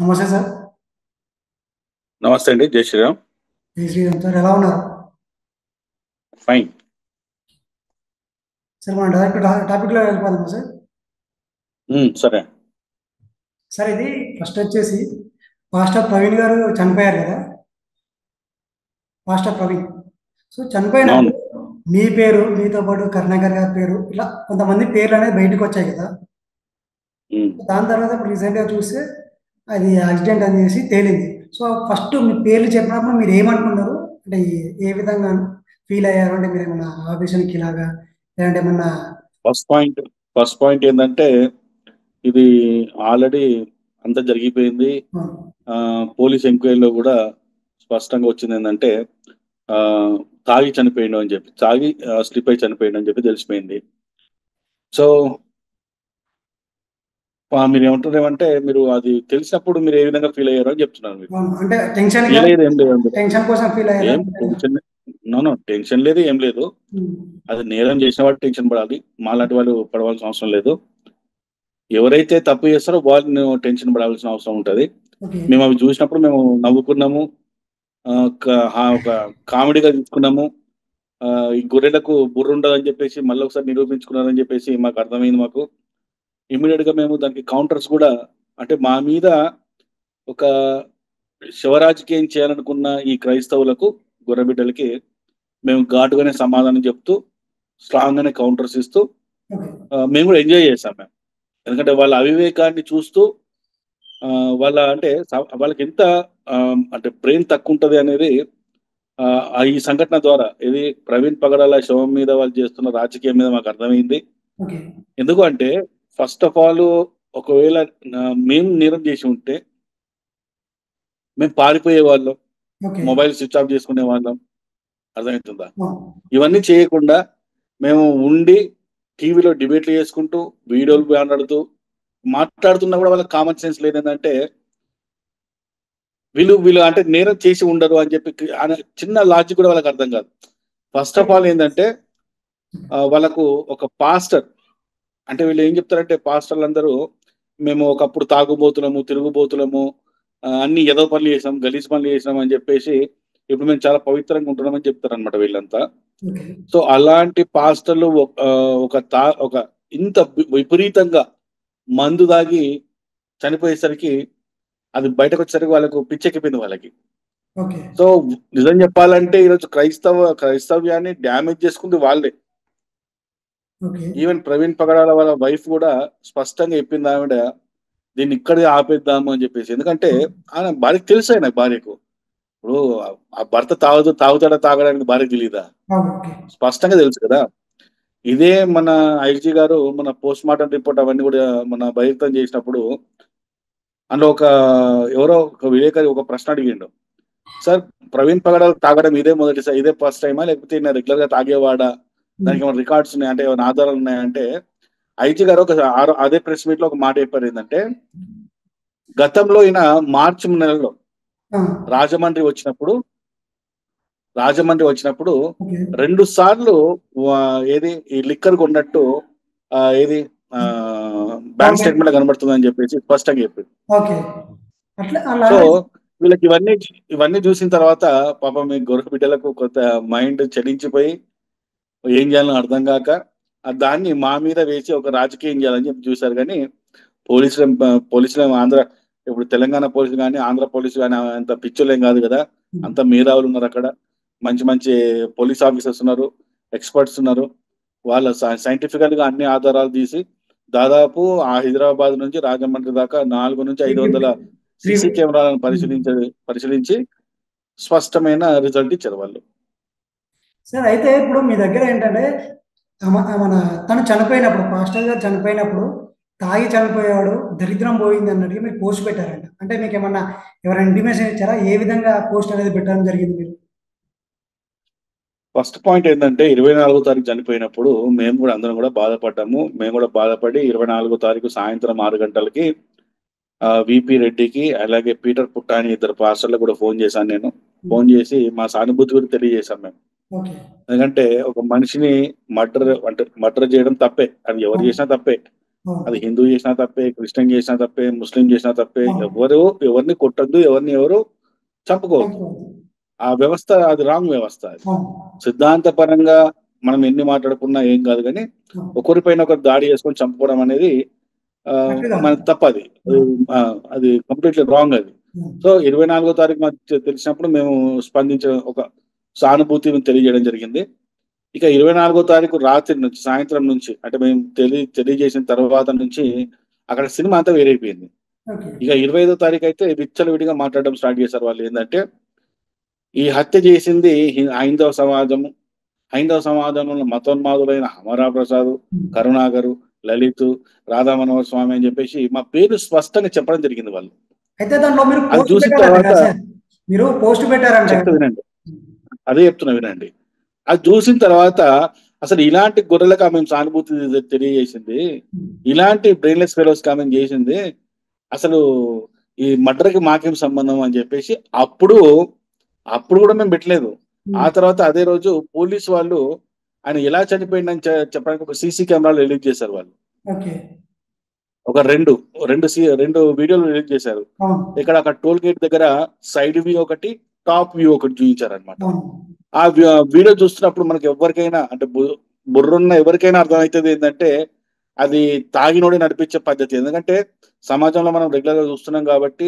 నమస్తే సార్. నమస్తే అండి. జై శ్రీరామ్. జై శ్రీరామ్ సార్. ఎలా ఉన్నారు? ఫైన్. సార్ మనం డైరెక్ట్ టాపిక్లో వెళ్ళిపోదామా సార్? సరే. సార్ ఇది ఫస్ట్ వచ్చేసి పాస్టర్ ప్రవీణ్ గారు చనిపోయారు కదా, పాస్టర్ ప్రవీణ్. సో అవును. చనిపోయినప్పుడు మీ పేరు, మీతో పాటు కరుణాకర్ గారి పేరు, ఇలా కొంతమంది పేర్లు అనేది బయటకు వచ్చాయి కదా. ఉమ్. దాని తర్వాత ఇప్పుడు రీసెంట్గా చూస్తే అది యాక్సిడెంట్ అనేసి తేలింది. సో ఫస్ట్ మీ పేర్లు చెప్పినప్పుడు మీరు ఏమనుకున్నారు? అంటే ఏ విధంగా ఫీల్ అయ్యారు? అంటే మీరు ఏమన్నా ఆవేశానికి ఇలాగా, లేదంటే ఏమన్నా? ఫస్ట్ పాయింట్ ఫస్ట్ పాయింట్ ఏంటంటే ఇది ఆల్రెడీ అంతా జరిగిపోయింది. ఆ, పోలీస్ ఎంక్వైరీలో కూడా స్పష్టంగా వచ్చింది ఏంటంటే ఆ, తాగి చనిపోయిండు అని చెప్పి, తాగి స్లిప్ అయి చనిపోయిండు అని చెప్పి తెలిసిపోయింది. సో మీరు ఏమంటారేమంటే, మీరు అది తెలిసినప్పుడు మీరు ఏ విధంగా ఫీల్ అయ్యారో అని చెప్తున్నాను మీకు. అవును. అంటే టెన్షన్ ఫీల్ అయ్యేది ఏం లేదు అందులో. టెన్షన్ కోసం ఫీల్ అయ్యారా? ఏం టెన్షన్? నో, టెన్షన్ లేదు, ఏం లేదు. ఉమ్. అది నేరం చేసిన వాడు టెన్షన్ పడాలి, మాలాంటి వాళ్ళు పడవలసిన అవసరం లేదు. ఎవరైతే తప్పు చేస్తారో వాళ్ళు టెన్షన్ పడాల్సిన అవసరం ఉంటుంది. ఓకే. మేము అవి చూసినప్పుడు మేము నవ్వుకున్నాము. ఒక కామెడీగా తీసుకున్నాము. ఆ, ఈ గొర్రెలకు బుర్ర ఉండదని చెప్పేసి మళ్ళీ ఒకసారి నిరూపించుకున్నారని చెప్పేసి మాకు అర్థమైంది. మాకు ఇమ్మీడియట్ గా మేము దానికి కౌంటర్స్ కూడా, అంటే మా మీద ఒక శివరాజకీయం చేయాలనుకున్న ఈ క్రైస్తవులకు, గొర్రెబిడ్డలకి మేము ఘాటుగానే సమాధానం చెప్తూ, స్ట్రాంగ్ గానే కౌంటర్స్ ఇస్తూ ఓకే. మేము కూడా ఎంజాయ్ చేసాం మేము. ఎందుకంటే వాళ్ళ అవివేకాన్ని చూస్తూ, ఆ, వాళ్ళ అంటే వాళ్ళకి ఎంత ఆ, అంటే బ్రెయిన్ తక్కువ ఉంటది అనేది ఆ, ఈ సంఘటన ద్వారా, ఇది ప్రవీణ్ పగడాల శవం మీద వాళ్ళు చేస్తున్న రాజకీయం మీద మాకు అర్థమైంది. ఓకే. ఎందుకు అంటే, ఫస్ట్ ఆఫ్ ఆల్, ఒకవేళ మేము నేరం చేసి ఉంటే మేము పారిపోయే వాళ్ళం, ఓకే. మొబైల్ స్విచ్ ఆఫ్ చేసుకునే వాళ్ళం. అర్థమవుతుందా? ఆ, ఇవన్నీ చేయకుండా మేము ఉండి టీవీలో డిబేట్లు చేసుకుంటూ, వీడియోలు మాట్లాడుతూ, మాట్లాడుతున్నా కూడా వాళ్ళకి కామన్ సెన్స్ లేదంటే, వీళ్ళు వీళ్ళు అంటే నేరం చేసి ఉండరు అని చెప్పి అనే చిన్న లాజిక్ కూడా వాళ్ళకి అర్థం కాదు. ఫస్ట్ ఆఫ్ ఆల్ ఏంటంటే, వాళ్ళకు ఒక పాస్టర్, అంటే వీళ్ళు ఏం చెప్తారంటే, పాస్టర్లు అందరూ మేము ఒకప్పుడు తాగుబోతులము, తిరుగుబోతులము, అన్ని ఎదో పనులు చేసాం, గలీజ్ పనులు చేసినాం అని చెప్పేసి ఇప్పుడు మేము చాలా పవిత్రంగా ఉంటున్నామని చెప్తారనమాట వీళ్ళంతా. ఓకే. సో అలాంటి పాస్టర్లు ఒక ఇంత విపరీతంగా మందు దాగి చనిపోయేసరికి, అది బయటకు వచ్చేసరికి వాళ్ళకు పిచ్చెక్కిపోయింది వాళ్ళకి. ఓకే. సో నిజం చెప్పాలంటే ఈరోజు క్రైస్తవ్యాన్ని డ్యామేజ్ చేసుకుంది వాళ్ళే. ఓకే. ఈవెన్ ప్రవీణ్ పగడాల వాళ్ళ వైఫ్ కూడా స్పష్టంగా చెప్పింది ఆవిడ, దీన్ని ఇక్కడే ఆపేద్దాము అని చెప్పేసి. ఎందుకంటే ఆయన భార్యకు తెలుసు, ఆయన భార్యకు ఇప్పుడు ఆ భర్త తాగుతాడా తాగడానికి భార్యకు తెలియదా? అవును. ఓకే. స్పష్టంగా తెలుసు కదా. ఇదే మన ఐజీ గారు మన పోస్ట్ మార్టం రిపోర్ట్ అవన్నీ కూడా మన బహిర్గతం చేసినప్పుడు, అందులో ఎవరో ఒక విలేకరి ఒక ప్రశ్న అడిగిండు. సార్, ప్రవీణ్ పగడాల తాగడం మొదటిసారి, ఇదే ఫస్ట్ టైమా, లేకపోతే ఈయన రెగ్యులర్ గా తాగేవాడా, ఉమ్. దానికి ఏమైనా రికార్డ్స్ ఉన్నాయా, అంటే ఏమైనా ఆధారాలు ఉన్నాయంటే, ఐజీ గారు అదే ప్రెస్ మీట్ లో ఒక మాట చెప్పారు. ఏంటంటే, గతంలో ఈయన మార్చి నెలలో ఆ, రాజమండ్రి వచ్చినప్పుడు రాజమండ్రి వచ్చినప్పుడు ఓకే. 2 సార్లు ఏది ఈ లిక్కర్ కొన్నట్టు ఏది బ్యాంక్ అవును. స్టేట్మెంట్ లో కనబడుతుంది అని చెప్పేసి స్పష్టంగా చెప్పింది. ఓకే. అట్లా అలా సో అంటే వీళ్ళకి ఇవన్నీ చూసిన తర్వాత పాపం మీ గొర్రె బిడ్డలకు కొంత మైండ్ చలించిపోయి ఏం చేయాలని అర్థం కాక దాన్ని మా మీద వేసి ఒక రాజకీయం చేయాలని చెప్పి చూశారు. కానీ పోలీసులు పోలీసులు ఆంధ్ర, ఇప్పుడు తెలంగాణ పోలీసులు కానీ ఆంధ్ర పోలీసులు కానీ అంత పిచ్చోళ్ళేం కాదు కదా. ఉమ్. అంత మేధావులు ఉన్నారు అక్కడ, మంచి మంచి పోలీస్ ఆఫీసర్స్ ఉన్నారు, ఎక్స్పర్ట్స్ ఉన్నారు. వాళ్ళ సైంటిఫికల్ గా అన్ని ఆధారాలు తీసి దాదాపు ఆ హైదరాబాద్ నుంచి రాజమండ్రి దాకా 400 నుంచి 500 త్రీ సీసీ కెమెరాలను పరిశీలించి స్పష్టమైన రిజల్ట్ ఇచ్చారు వాళ్ళు. సార్, అయితే ఇప్పుడు మీ దగ్గర ఏంటంటే మన తను చనిపోయినప్పుడు, పాస్టర్ గారు చనిపోయినప్పుడు తాగి చనిపోయాడు, దరిద్రం పోయింది అన్నట్టుగా మీరు పోస్ట్ పెట్టారంట. అంటే మీకు ఏమన్నా ఎవరైనా ఇంటిమేషన్ ఇచ్చారా? ఏ విధంగా పోస్ట్ అనేది పెట్టడం జరిగింది మీరు? ఫస్ట్ పాయింట్ ఏంటంటే, 24వ తారీఖు చనిపోయినప్పుడు మేము కూడా అందరం కూడా బాధపడ్డాము. మేము కూడా బాధపడి 24వ తారీఖు సాయంత్రం 6 గంటలకి విపి రెడ్డికి, అలాగే పీటర్ పుట్టాని, ఇద్దరు పాస్టర్లకు కూడా ఫోన్ చేశాను నేను. ఉమ్. ఫోన్ చేసి మా సానుభూతి కూడా తెలియజేశాం మేము. ఓకే. ఎందుకంటే ఒక మనిషిని మర్డర్ చేయడం తప్పే, అది ఎవరు అవును. చేసినా తప్పే. అవును. అది హిందూ చేసినా తప్పే, క్రిస్టియన్ చేసినా తప్పే, ముస్లిం చేసినా తప్పే. అవును. ఎవరిని కొట్టద్దు, ఎవరు చంపుకోవద్దు. చంపుకోవద్దు. ఆ వ్యవస్థ అది రాంగ్ వ్యవస్థ. అది అవును. సిద్ధాంతపరంగా మనం ఎన్ని మాట్లాడుకున్నా ఏం కాదు, కానీ అవును. ఒకరిపైన ఒకరు దాడి చేసుకొని చంపుకోవడం అనేది కరెక్ట్ కాదు. మనకు తప్పది. అవును. అది కంప్లీట్లీ రాంగ్ అది. అవును. సో 24వ తారీఖు మాకు తెలిసినప్పుడు మేము స్పందించిన ఒక సానుభూతిని తెలియజేయడం జరిగింది. ఇక 24వ తారీఖు రాత్రి నుంచి, సాయంత్రం నుంచి, అంటే మేము తెలియజేసిన తర్వాత నుంచి అక్కడ సినిమా అంతా వేరైపోయింది. ఓకే. ఇక 25వ తారీఖు అయితే విచ్చలవిడిగా మాట్లాడడం స్టార్ట్ చేశారు వాళ్ళు. ఏంటంటే ఈ హత్య చేసింది హైందవ సమాజము. హైందవ సమాజంలో మతోన్మాదులైన అమరా ప్రసాద్, హ్మ్. కరుణాకరు, లలిత్, రాధా మనోహర్ స్వామి అని చెప్పేసి మా పేరు స్పష్టంగా చెప్పడం జరిగింది వాళ్ళు. అయితే దాంట్లో మీరు అది పోస్ట్ చూసిన పెట్టారంట తర్వాత కదా సార్? మీరు పోస్ట్ పెట్టారంట చెప్తా కదా? వినండి, అదే చెప్తున్నా వినండి. అది చూసిన తర్వాత అసలు ఇలాంటి గొర్రెలకు ఆమె సానుభూతి తెలియజేసింది, హ్మ్. ఇలాంటి బ్రెయిన్లెస్ ఫెలోస్ ఆమె చేసింది, అసలు ఈ మర్డర్కి మాకేం సంబంధం అని చెప్పేసి అప్పుడు అప్పుడు కూడా మేము పెట్టలేదు. ఆ హ్మ్. తర్వాత అదే రోజు పోలీసు వాళ్ళు ఆయన ఎలా చనిపోయిందని చెప్పడానికి ఒక సీసీ కెమెరాలు రిలీజ్ చేశారు వాళ్ళు. ఓకే. ఒక రెండు వీడియోలు రిలీజ్ చేశారు. అవును. ఇక్కడ అక్కడ టోల్ గేట్ దగ్గర సైడ్ వ్యూ ఒకటి, టాప్ వ్యూ ఒకటి చూపించారనమాట. అవును. ఆ వీడియో చూస్తున్నప్పుడు మనకి ఎవరికైనా అంటే బుర్రున్న ఎవరికైనా అర్థమవుతుంది ఏంటంటే అది తాగినోడే నడిపించే పద్ధతి. ఎందుకంటే సమాజంలో మనం రెగ్యులర్ గా చూస్తున్నాం కాబట్టి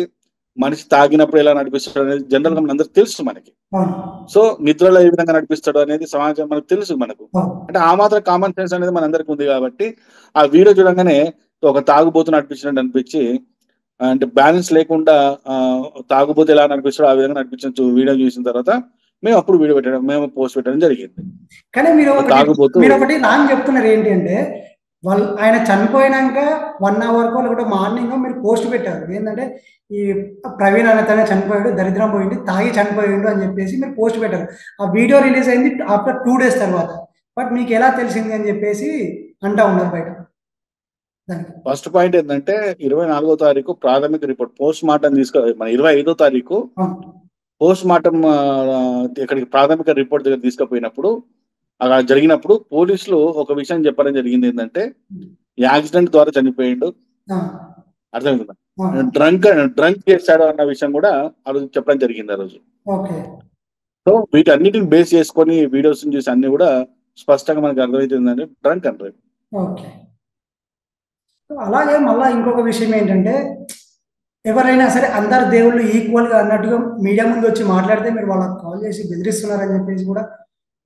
మనిషి తాగినప్పుడు ఎలా నడిపిస్తాడు అనేది జనరల్ గా మనందరికి తెలుసు మనకి. అవును. సో నిద్రలో ఏ విధంగా నడిపిస్తాడు అనేది సమాజం మనకు తెలుసు మనకు. అవును. అంటే ఆ మాత్రం కామన్ సెన్స్ అనేది మనందరికి ఉంది కాబట్టి ఆ వీడియో చూడంగానే ఒక తాగుబోతు నడిపించినట్టు అనిపించి, అంటే బ్యాలెన్స్ లేకుండా ఆ తాగుబోతు ఎలా నడిపిస్తాడో ఆ విధంగా నడిపించిన వీడియో చూసిన తర్వాత మేము పోస్ట్ పెట్టడం జరిగింది. కానీ మీరు ఒక ఒకటి తాగుబోతు మీరొకటి రాంగ్ చెప్తున్నారు. ఏంటి అంటే, వాళ్ళు ఆయన చనిపోయినాక 1 అవర్‌కో లేకపోతే మార్నింగో మీరు పోస్ట్ పెట్టారు. ఏందంటే, ఈ ప్రవీణ్ అనేతనే చనిపోయాడు, దరిద్రం పోయింది, తాగి చనిపోయిండు అని చెప్పేసి మీరు పోస్ట్ పెట్టారు. ఆ వీడియో రిలీజ్ అయింది ఆఫ్టర్ 2 డేస్ తర్వాత. బట్ మీకెలా తెలిసింది అని చెప్పేసి అంటా ఉన్నారు బయట దానికి. ఫస్ట్ పాయింట్ ఏంటంటే 24వ తారీఖు ప్రాథమిక రిపోర్ట్ పోస్ట్ మార్టం మన 25వ తారీఖు అవును. పోస్ట్ మార్టం ఇక్కడికి ప్రాథమిక రిపోర్ట్ దగ్గర తీసుకుపోయినప్పుడు అలా జరిగినప్పుడు పోలీసులు ఒక విషయం చెప్పడం జరిగింది. ఏంటంటే యాక్సిడెంట్ ద్వారా చనిపోయిండు, ఆ! అర్థమవుతుందా, అవును. డ్రంక్ డ్రంక్ చేశాడు అన్న విషయం కూడా ఆ రోజు చెప్పడం జరిగింది ఆ రోజు. ఓకే. సో వీటన్నిటిని బేస్ చేసుకొని వీడియోస్ చూసి అన్ని కూడా స్పష్టంగా మనకు అర్థమవుతుందంటే డ్రంక్ అంటారు. ఓకే. సో, అలాగే మళ్ళా ఇంకొక విషయం ఏంటంటే, ఎవరైనా సరే అందరు దేవుళ్ళు ఈక్వల్‌గా అన్నట్టుగా మీడియా ముందొచ్చి మాట్లాడితే మీరు వాళ్ళకి కాల్ చేసి బెదిరిస్తున్నారని చెప్పేసి కూడా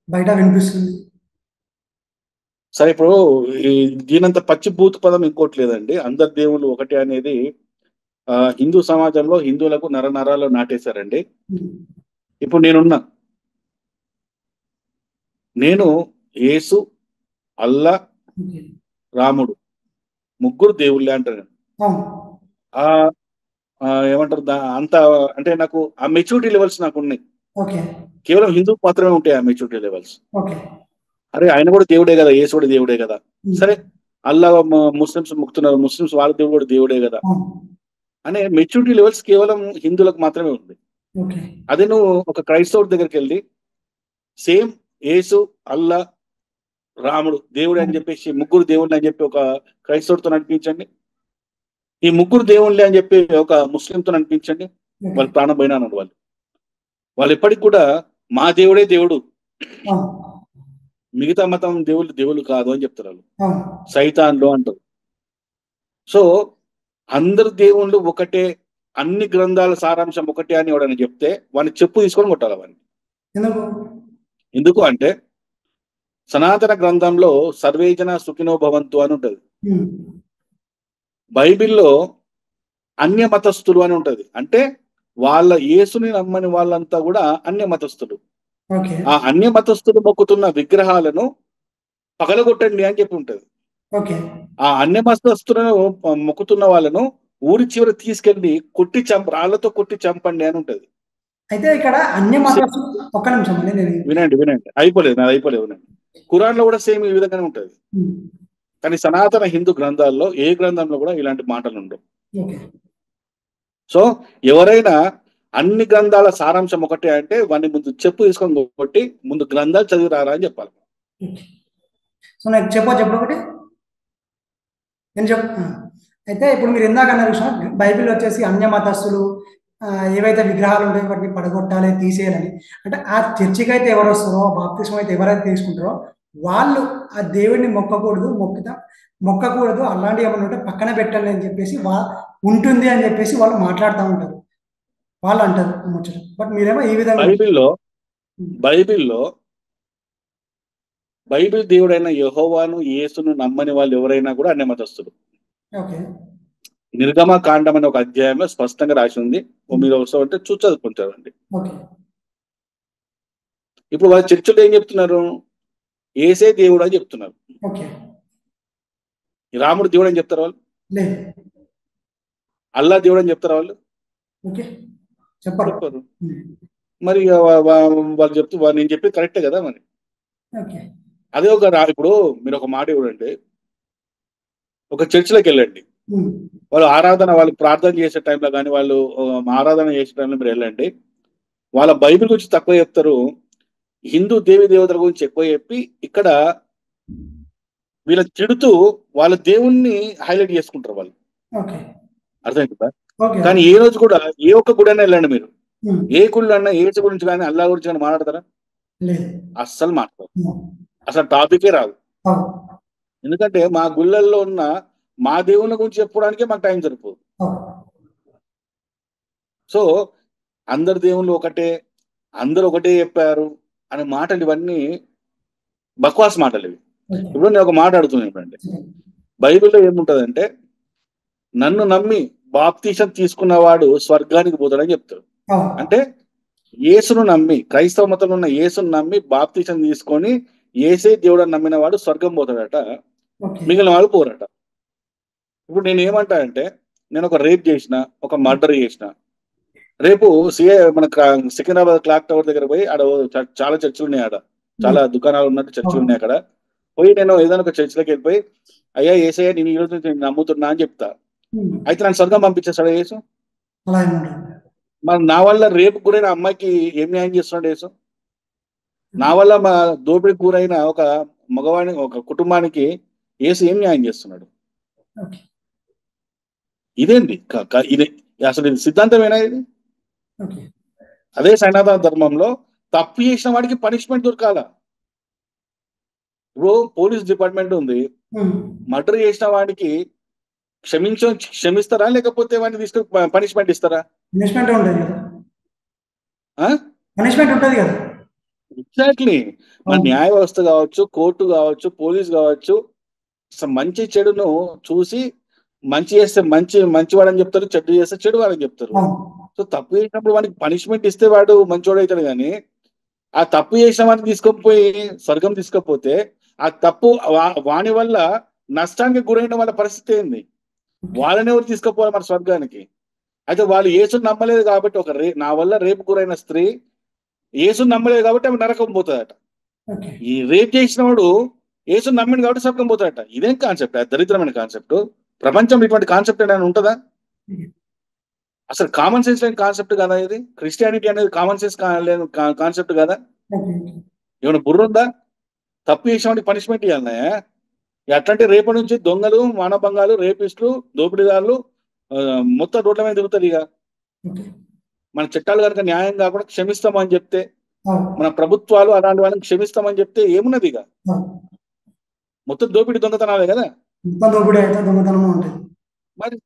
బయట వినిపిస్తుంది. సరే, ఇప్పుడు ఈ దీనంత పచ్చి బూతు పదం ఇంకోటి లేదండి. అందరు దేవుళ్ళు ఒకటే అనేది హిందూ సమాజంలో హిందువులకు నరాల్లో నాటేశారండి. హ్మ్. ఇప్పుడు నేను యేసు, అల్లా, ఓకే. రాముడు ముగ్గురు దేవుళ్ళే అంటాను. అవును. ఆ ఏమంటారు అంత అంటే నాకు ఆ మెచ్యూరిటీ లెవెల్స్ నాకు ఉన్నాయి. ఓకే. కేవలం హిందూకి మాత్రమే ఉంటాయి ఆ మెచ్యూరిటీ లెవెల్స్. ఓకే. అరే ఆయన కూడా దేవుడే కదా, యేసు కూడా దేవుడే కదా. హ్మ్. సరే, అల్లా ముస్లిమ్స్ ముక్తున్నారు, ముస్లిమ్స్ వాళ్ళ దేవుడు కూడా దేవుడే కదా అవును. అనే మెచ్యూరిటీ లెవెల్స్ కేవలం హిందువులకు మాత్రమే ఉంది. ఓకే. అదే నువ్వు ఒక క్రైస్తవుడి దగ్గరికి వెళ్ళి సేమ్ యేసు, అల్లా, రాముడు దేవుడు అని అవును. చెప్పేసి ముగ్గురు దేవుళ్ళు అని చెప్పి ఒక క్రైస్తవుడితో నడిపించండి, ఈ ముగ్గురు దేవుళ్ళే అని చెప్పి ఒక ముస్లింతో నడిపించండి, ఓకే. వాళ్ళు ప్రాణం పోయినా అన్నారు. వాళ్ళు ఎప్పటికి కూడా మా దేవుడే దేవుడు, అవును. మిగతా మతం దేవుళ్ళు దేవుళ్ళు కాదు అని చెప్తారు వాళ్ళు. అవును. సైతాన్లు అంటారు. సో అందరు దేవుళ్ళు ఒకటే, అన్ని గ్రంథాల సారాంశం ఒకటే అని ఎవడని చెప్తే వాడిని చెప్పు తీసుకొని కొట్టాలి వాడిని. ఎందుకు? ఎందుకు అంటే సనాతన గ్రంథంలో సర్వేజన సుఖినో భవంతు అని ఉంటది. హ్మ్. బైబిల్లో అన్య మతస్థులు అని ఉంటది. అంటే వాళ్ళ యేసుని నమ్మని వాళ్ళంతా కూడా అన్య మతస్థులు. ఓకే. ఆ అన్య మతస్థులు మొక్కుతున్న విగ్రహాలను పగలగొట్టండి అని చెప్పి ఉంటది. ఓకే. ఆ అన్య మతస్థులను మొక్కుతున్న వాళ్ళను ఊరి చివర తీసుకెళ్లి రాళ్లతో కొట్టి చంపండి అని ఉంటది. అయితే ఇక్కడ అన్య మతస్థులు ఒక్క నిమిషం అండి నేను వినండి, నాది అయిపోలేదు వినండి. ఖురాన్ లో కూడా సేమ్ ఈ విధంగానే ఉంటది. హ్మ్. కానీ సనాతన హిందూ గ్రంథాల్లో ఏ గ్రంథంలో కూడా ఇలాంటి మాటలు ఉండవు. ఓకే. సో ఎవరైనా అన్ని గ్రంథాల సారాంశం ఒకటే అంటే వాడిని ముందు చెప్పు తీసుకొని కొట్టి ముందు గ్రంథాలు చదివి రారా అని చెప్పాలి. ఓకే. సో, నాకు చెప్పొచ్చా ఇప్పుడు ఒకటి? నేను అయితే ఇప్పుడు మీరు ఇందాక అన్నారు చూసినా బైబిల్ వచ్చేసి అన్య మతస్థులు ఏవైతే విగ్రహాలు ఉంటాయో వాటిని పడగొట్టాలి తీసేయాలని. అంటే ఆ చర్చికి అయితే ఎవరు వస్తారో బాప్తిస్మం అయితే ఎవరైతే తీసుకుంటారో వాళ్ళు ఆ దేవుడిని మొక్కకూడదు అలాంటివి ఏమైనా ఉంటే పక్కన పెట్టండి అని చెప్పేసి ఉంటుంది అని చెప్పేసి వాళ్ళు మాట్లాడుతూ ఉంటారు. వాళ్ళు అంటారు ముచ్చట. బట్ మీరేమో ఈ విధంగా బైబిల్లో బైబిల్ దేవుడైన యెహోవాను యేసును నమ్మని వాళ్ళు ఎవరైనా కూడా అన్య మతస్థులు. ఓకే. నిర్గమ కాండం అనే ఒక అధ్యాయంలో స్పష్టంగా రాసి ఉంది. మీరు అవసరం అంటే చదువుకుంటారండి. ఓకే. ఇప్పుడు వాళ్ళ చర్చలో ఏం చెప్తున్నారు? ఏసే దేవుడు అని చెప్తున్నారు. ఓకే. రాముడు దేవుడు అని చెప్తారు వాళ్ళు? లేదు. అల్లా దేవుడు అని చెప్తారు వాళ్ళు? ఓకే. చెప్పరు. మరి వాళ్ళు చెప్తూ నేను చెప్పేది కరెక్టే కదా మరి. ఓకే. అదే ఇప్పుడు మీరు ఒక మాట ఇవ్వండి, ఒక చర్చిలోకి వెళ్ళండి, వాళ్ళు వాళ్ళు ప్రార్థన చేసే టైంలో కానీ వాళ్ళు ఆరాధన చేసే టైంలో మీరు వెళ్ళండి, వాళ్ళ బైబిల్ గురించి తక్కువ చెప్తారు, హిందూ దేవి దేవతల గురించి ఎక్కువ చెప్పి ఇక్కడ వీళ్ళ తిడుతూ వాళ్ళ దేవుణ్ణి హైలైట్ చేసుకుంటారు వాళ్ళు. అర్థమైంది కదా? కానీ ఏ రోజు కూడా ఏ ఒక్క గుడి అయినా వెళ్ళండి మీరు, ఏ గుళ్ళు అన్నా ఏసు గురించి కానీ అల్లా గురించి కానీ మాట్లాడతారా? అస్సలు మాట్లాడతారు. అసలు టాపికే రాదు. ఎందుకంటే మా గుళ్ళల్లో ఉన్న మా దేవుని గురించి చెప్పుకోవడానికే మాకు టైం సరిపోదు. సో అందరు దేవుళ్ళు ఒకటే, అందరు ఒకటే చెప్పారు అనే మాటలు ఇవన్నీ బక్వాస్ మాటలు ఇవి. ఇప్పుడు నేను ఒక మాట అడుగుతున్నాను, బైబిల్లో ఏముంటదంటే నన్ను నమ్మి బాప్తీసం తీసుకున్నవాడు స్వర్గానికి పోతాడని చెప్తాడు. అంటే యేసును నమ్మి, క్రైస్తవ మతంలో ఉన్న యేసును నమ్మి బాప్తీసం తీసుకొని ఏసే దేవుడు అని నమ్మిన వాడు స్వర్గం పోతాడట, మిగిలిన వాళ్ళు పోరట. ఇప్పుడు నేను ఏమంటానంటే, నేను ఒక రేప్ చేసిన, ఒక మర్డర్ చేసిన, రేపు మన సికింద్రాబాద్ క్లాక్ టవర్ దగ్గర పోయి ఆడ చాలా చర్చిలు ఉన్నాయి, ఆడ చాలా దుకాణాలు ఉన్నట్టు చర్చిలు ఉన్నాయి, అక్కడ పోయి నేను ఏదైనా ఒక చర్చిలోకి వెళ్ళిపోయి అయ్యా ఏసయ్యా నేను ఈ రోజు నేను నమ్ముతున్నా అని చెప్తా, అయితే నన్ను స్వర్గం పంపించేస్తాడు యేసు? మరి నా వల్ల రేపు గురైన అమ్మాయికి ఏం న్యాయం చేస్తున్నాడు యేసు? నా వల్ల మా దోపిడి గురైన ఒక మగవాణి ఒక కుటుంబానికి యేసు ఏం న్యాయం చేస్తున్నాడు? ఇదేంటి ఇది అసలు ఇది సిద్ధాంతమేనా ఇది? అదే సనాతన ధర్మంలో తప్పు చేసిన వాడికి పనిష్మెంట్ దొరకాల. ఇప్పుడు పోలీస్ డిపార్ట్మెంట్ ఉంది, మర్డర్ చేసిన వాడికి క్షమిస్తారా లేకపోతే వాడిని తీసుకుని పనిష్మెంట్ ఇస్తారా? ఎగ్జాక్ట్లీ. మన న్యాయ వ్యవస్థ కావచ్చు, కోర్టు కావచ్చు, పోలీస్ కావచ్చు, మంచి చెడును చూసి మంచి చేస్తే మంచివాడని చెప్తారు, చెడు చేస్తే చెడు వాడని చెప్తారు. సో తప్పు చేసినప్పుడు వాడికి పనిష్మెంట్ ఇస్తే వాడు మంచివాడు అవుతాడు. కానీ ఆ తప్పు చేసిన వాడిని తీసుకుపోయి స్వర్గం తీసుకపోతే ఆ తప్పు వాని వల్ల నష్టానికి గురైన వాళ్ళ పరిస్థితి ఏంది? వాళ్ళని ఎవరు తీసుకుపోవాలి మన స్వర్గానికి? అయితే వాళ్ళు యేసుని నమ్మలేదు కాబట్టి నా వల్ల రేపు గురైన స్త్రీ యేసుని నమ్మలేదు కాబట్టి ఆమె నరకం పోతుందట. ఈ రేప్ చేసిన వాడు యేసుని నమ్మింది కాబట్టి స్వర్గం పోతాడట. ఇదేం కాన్సెప్ట్? దరిద్రమైన కాన్సెప్ట్. ప్రపంచంలో ఇటువంటి కాన్సెప్ట్ ఏమైనా ఉంటుందా? అసలు కామన్ సెన్స్ లేని కాన్సెప్ట్ కదా ఇది. క్రిస్టియానిటీ అనేది కామన్ సెన్స్ లేని కాన్సెప్ట్ కదా. ఏమైనా బుర్ర ఉందా? తప్పు చేసిన పనిష్మెంట్ ఇవ్వాలన్నా? అట్లాంటి రేపటి నుంచి దొంగలు, మానభంగాలు, రేపిస్టులు, దోపిడీదారులు మొత్తం రోడ్ల మీద తిరుగుతారు. ఇక మన చట్టాలు కనుక న్యాయం కాకుండా క్షమిస్తామని చెప్తే, మన ప్రభుత్వాలు అలాంటి వాళ్ళని క్షమిస్తామని చెప్తే ఏమున్నది? ఇక మొత్తం దోపిడీ దొంగతనాలే కదా. మరి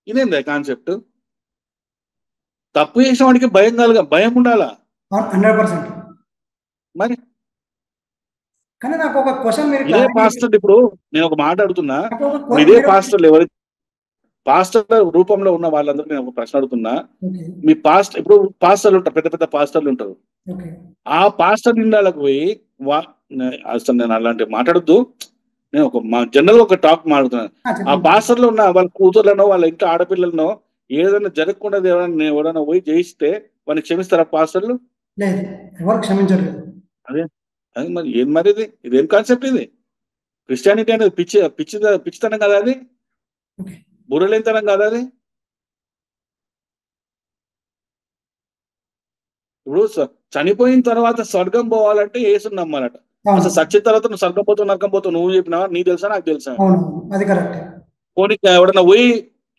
ఇదేందా కాన్సెప్ట్? తప్పు చేసిన వాడికి భయం ఉండాలా? 100%. మరి కానీ నాకు ఒక క్వశ్చన్, ఇదే పాస్టర్, ఇప్పుడు నేను ఒక మాట అడుగుతున్నా, ఇదే పాస్టర్లు ఎవరు పాస్టర్ల రూపంలో ఉన్న వాళ్ళందరూ నేను ఒక ప్రశ్న అడుగుతున్నా. మీ ఇప్పుడు పాస్టర్లు ఉంటారు, పెద్ద పెద్ద పాస్టర్లు ఉంటారు. ఆ పాస్టర్ నిండాలకు పోయి అసలు నేను అలాంటివి మాట్లాడద్దు, నేను జనరల్ ఒక టాక్ మాట్లాడుతున్నాను. ఆ పాస్టర్లో ఉన్న వాళ్ళ కూతుర్లనో వాళ్ళ ఇంట్లో ఆడపిల్లలనో ఏదైనా జరగకుండా ఎవరైనా పోయి జయిస్తే వాడిని క్షమిస్తారా పాస్టర్లు? ఎవరు క్షమించరు. అదే మరి ఏం మరి ఇదేం కాన్సెప్ట్? ఇది క్రిస్టియానిటీ అనేది పిచ్చితనం కదా, అది బుర్రలేనితనం కదా అది. ఇప్పుడు చనిపోయిన తర్వాత స్వర్గం పోవాలంటే యేసుని నమ్మాలట. అసలు సచ్చిన తర్వాత నువ్వు స్వర్గం పోతావు నరకం పోతావు నువ్వు చెప్పినావా? నీకు తెలుసా నాకు తెలుసా? అది కరెక్ట్. పోనీ ఎవడన్నా పోయి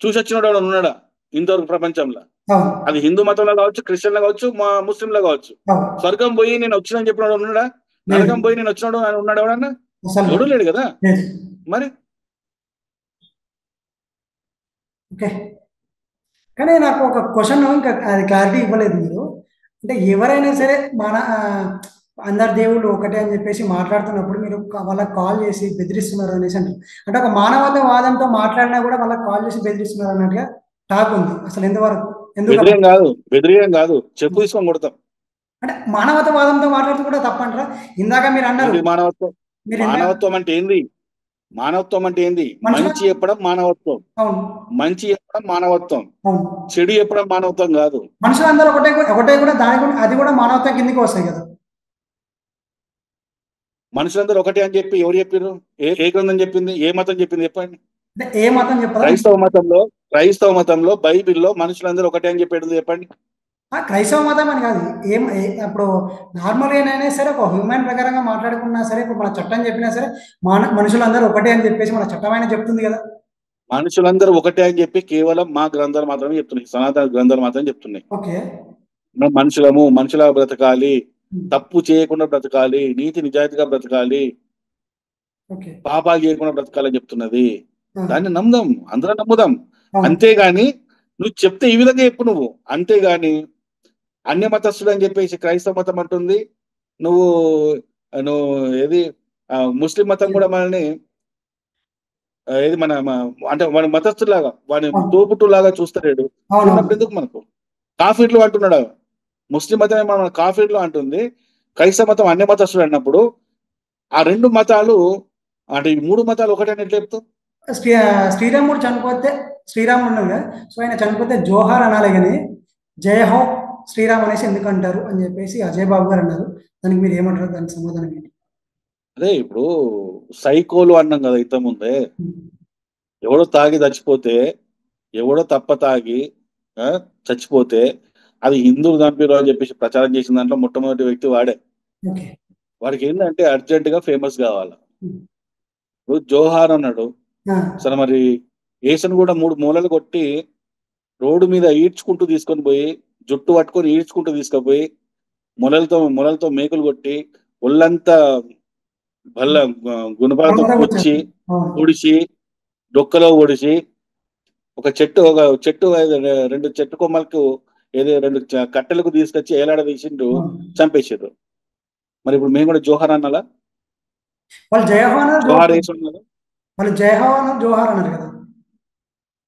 చూసి వచ్చినాడు ఎవడన్నా ఉన్నాడా ఇంతవరకు ప్రపంచంలో? అవును అది హిందూ మతంలో కావచ్చు, క్రిస్టియన్లో కావచ్చు, ముస్లింలో కావచ్చు. అవును స్వర్గం పోయి నేను వచ్చినా చెప్పినాడు ఉన్నాడా? లేదు నరకం పోయి నేను వచ్చినాడు అని ఉన్నాడు ఎవడన్నా? అసలు ఎవడు లేడు కదా. లేదు. మరి ఓకే, కానీ నాకు ఒక క్వశ్చన్ ఇంకా అది క్లారిటీ ఇవ్వలేదు మీరు. అంటే ఎవరైనా సరే మన అందరు దేవుళ్ళు ఒకటే అని చెప్పేసి మాట్లాడుతున్నప్పుడు మీరు వాళ్ళకి కాల్ చేసి బెదిరిస్తున్నారు అనేసి అంటారు. అంటే ఒక మానవతావాదంతో మాట్లాడినా కూడా వాళ్ళకి కాల్ చేసి బెదిరిస్తున్నారు అన్నట్టుగా టాక్ ఉంది. అసలు ఎంతవరకు ఎందుకు అలా? బెదిరియం కాదు, చెప్పు తీసుకొని కొడతాం. అంటే మానవతావాదంతో మాట్లాడుతూ కూడా తప్పంటారా? ఇందాక మీరు అన్నారు, ఏంటి మానవత్వం? మీరు ఇందాక మానవత్వం అంటే ఏంది? మానవత్వం అంటే ఏంది? మనుషుల మంచి చెప్పడం మానవత్వం. అవును మంచి చెప్పడం మానవత్వం. అవును చెడు చెప్పడం మానవత్వం కాదు. మనుషులందరూ ఒకటే ఒకటే కూడా దాని కూడా అది కూడా మానవత్వం కిందికి వస్తాయి కదా. మనుషులందరూ ఒకటే అని చెప్పి ఎవరు చెప్పారు? ఏ గ్రంథం చెప్పింది? ఏ మతం చెప్పింది చెప్పండి? అంటే ఏ మతం చెప్పదా? క్రైస్తవ మతంలో బైబిల్లో మనుషులందరూ ఒకటే అని చెప్పేది చెప్పండి. క్రైస్తవ మతం అని కాదు, ఇప్పుడు నార్మల్గా అయినా సరే ఒక హ్యూమన్ ప్రకారంగా మాట్లాడుకున్నా సరే, ఇప్పుడు మన చట్టం చెప్పినా సరే మనుషులందరూ ఒకటే అని చెప్పేసి మన చట్టం అయినా చెప్తుంది కదా. మనుషులందరూ ఒకటే అని చెప్పి కేవలం మా గ్రంథాలు మాత్రమే చెప్తున్నాయి, సనాతన గ్రంథాలు మాత్రమే చెప్తున్నాయి. ఓకే మనం మనుషులా బ్రతకాలి, తప్పు చేయకుండా బ్రతకాలి, నీతి నిజాయితీగా బ్రతకాలి, ఓకే పాపాలు చేయకుండా బ్రతకాలని చెప్తున్నది. ఆ, దాన్ని నమ్ముదాం, అందరం నమ్ముదాం. అవును అంతేగాని నువ్వు చెప్తే ఈ విధంగా చెప్పు నువ్వు. అంతేగాని అన్య మతస్థుడు అని చెప్పేసి క్రైస్తవ మతం అంటుంది, నువ్వు నువ్వు ఏది ముస్లిం మతం కూడా మనల్ని ఏది అంటే మన మతస్థులాగా వాడిని అవును తోపుట్టులాగా చూస్తలేడు. అవును చూడనప్పుడు ఎందుకు మనకు? కాఫీర్లు అంటున్నాడు, ముస్లిం మతమే మన కాఫీర్లు అంటుంది, క్రైస్తవ మతం అన్య మతస్థుడు అన్నప్పుడు ఆ రెండు మతాలు అంటే ఈ మూడు మతాలు ఒకటే అని ఎట్లా చెప్తావు? శ్రీరాముడు చనిపోతే, శ్రీరాముడు ఉన్నాడు కదా, సో ఆయన చనిపోతే జోహార్ అనాలి కానీ జయ హో శ్రీరామ్ అనేసి ఎందుకు అంటారు అని చెప్పేసి అజయ్ బాబు గారు అన్నారు. దానికి మీరు ఏమంటారు? దానికి సమాధానం ఏంటి? అదే ఇప్పుడు సైకోలు అన్నాం కదా ఇంత ముందే. ఎవడో తాగి చచ్చిపోతే, ఎవడో తప్ప తాగి చచ్చిపోతే అది హిందువులు చంపారు అని చెప్పేసి ప్రచారం చేసిన దాంట్లో మొట్టమొదటి వ్యక్తి వాడే. ఓకే వాడికి ఏంటంటే అర్జెంట్ గా ఫేమస్ కావాలి. ఇప్పుడు జోహార్ అన్నాడు సరే, మరి ఏసన్ కూడా 3 మూలలు కొట్టి రోడ్డు మీద ఈడ్చుకుంటూ తీసుకొని పోయి, జుట్టు పట్టుకొని ఈడ్చుకుంటూ తీసుకుపోయి మొలలతో మేకులు కొట్టి ఒళ్ళంతా గుణపాలతో పొచ్చి పొడిచి డొక్కలో ఒడిచి ఒక చెట్టు రెండు చెట్టు కొమ్మలకు రెండు కట్టెలకు తీసుకొచ్చి ఏలాడ తీసిండు, చంపేసారు. మరి ఇప్పుడు మేము కూడా జోహార్ అనాలా? వాళ్ళు జయహోన్ జోహార్ వేసి ఉన్నారు, వాళ్ళు జయహోన్ జోహార్ అన్నారు కదా.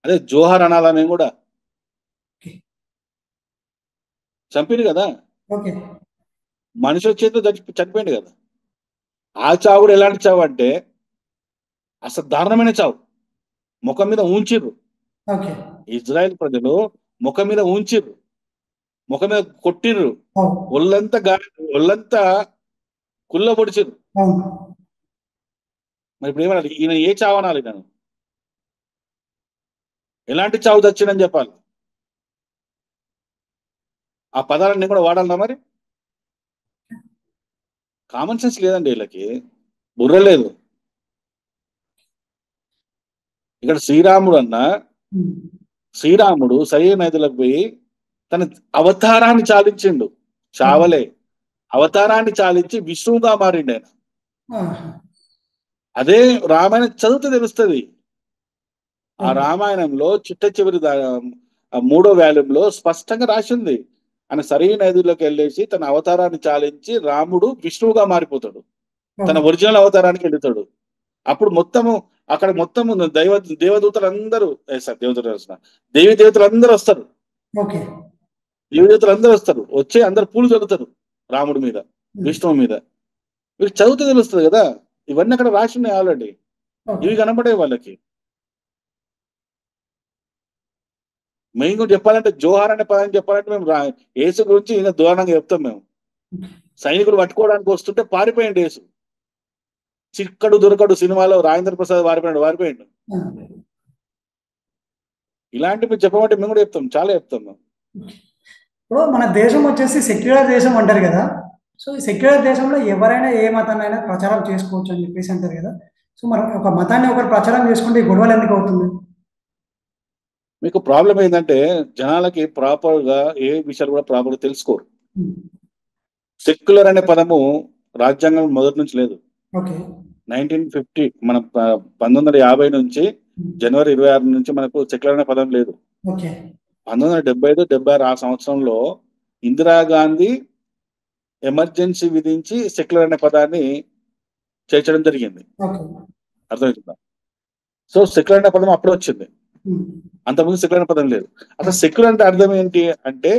అదే జోహార్ అనాలా మేము కూడా? చంపిండు కదా, ఓకే మనుషుల చేతిలో చనిపోయింది కదా. ఆ చావు కూడా ఎలాంటి చావు అంటే అసలు దారుణమైన చావు. ముఖం మీద ఉంచిర్రు, ఓకే ఇజ్రాయెల్ ప్రజలు ముఖం మీద ఉంచిర్రు, ముఖం మీద కొట్టిర్రు, ఒళ్ళంతా కుళ్ళ పొడిచిర్రు. మరి ఇప్పుడు ఏమనాలి? ఈయన ఏ చావు అనాలి? నేను ఎలాంటి చావు తెచ్చిండని చెప్పాలి? ఆ పదాలన్నీ కూడా వాడాలన్నా? మరి కామన్ సెన్స్ లేదండి వీళ్ళకి, బుర్ర లేదు. ఇక్కడ శ్రీరాముడు సరైన నదిలోకి పోయి తన అవతారాన్ని చాలించిండు, చావలే, అవతారాన్ని చాలించి విష్ణువుగా మారిండు ఆయన. అదే రామాయణం చదివితే తెలుస్తుంది. ఆ రామాయణంలో చిట్ట చివరి 3వ వాల్యూంలో స్పష్టంగా రాసింది, ఆయన సరైన నదిలోకి వెళ్ళేసి తన అవతారాన్ని చాలించి రాముడు విష్ణువుగా మారిపోతాడు, తన ఒరిజినల్ అవతారానికి వెళ్తాడు. అప్పుడు అక్కడ మొత్తము దేవదూతలందరూ దేవి దేవతలందరూ వస్తారు, వచ్చి అందరు పూలు చదువుతారు రాముడి మీద, విష్ణువు మీద. వీళ్ళు చదివితే తెలుస్తుంది కదా. ఇవన్నీ అక్కడ రాసి ఉన్నాయి ఆల్రెడీ, ఇవి కనపడే వాళ్ళకి. మేము కూడా చెప్పాలంటే జోహార్ అనే పదం చెప్పాలంటే మేము యేసు గురించి ఇంకా దూరంగా చెప్తాం. మేము సైనికులు పట్టుకోవడానికి వస్తుంటే పారిపోయిండు యేసు. చిక్కడు దొరకడు సినిమాలో రాజేంద్ర ప్రసాద్ వారిపోయిండు. ఇలాంటివి చెప్పమంటే మేము కూడా చెప్తాం, చాలా చెప్తాం మేము. ఇప్పుడు మన దేశం వచ్చేసి సెక్యులర్ దేశం అంటారు కదా. సో ఈ సెక్యులర్ దేశంలో ఎవరైనా ఏ మతాన్నైనా ప్రచారం చేసుకోవచ్చు అని చెప్పేసి అంటారు కదా. సో మరి ఒక మతాన్ని ఒకరు ప్రచారం చేసుకుంటే ఈ గొడవలు ఎందుకు అవుతుంది? మీకు ప్రాబ్లం ఏంటంటే జనాలకి ప్రాపర్గా ఏ విషయాలు కూడా ప్రాపర్గా తెలుసుకోరు. ఉమ్, సెక్యులర్ అనే పదము రాజ్యాంగం మొదటి నుంచి లేదు. ఓకే. 1950 మన 1950 నుంచి జనవరి 26 నుంచి మనకు సెక్యులర్ అనే పదం లేదు. ఓకే. 1975-76 ఆ సంవత్సరంలో ఇందిరాగాంధీ ఎమర్జెన్సీ విధించి సెక్యులర్ అనే పదాన్ని చేర్చడం జరిగింది. ఓకే. అర్థమవుతుందా? సో సెక్యులర్ అనే పదం అప్పుడే వచ్చింది, ఉమ్, అంతకుముందు సెక్యులర్ అనే పదం లేదు. అసలు సెక్యులర్ అంటే అర్థం ఏంటి అంటే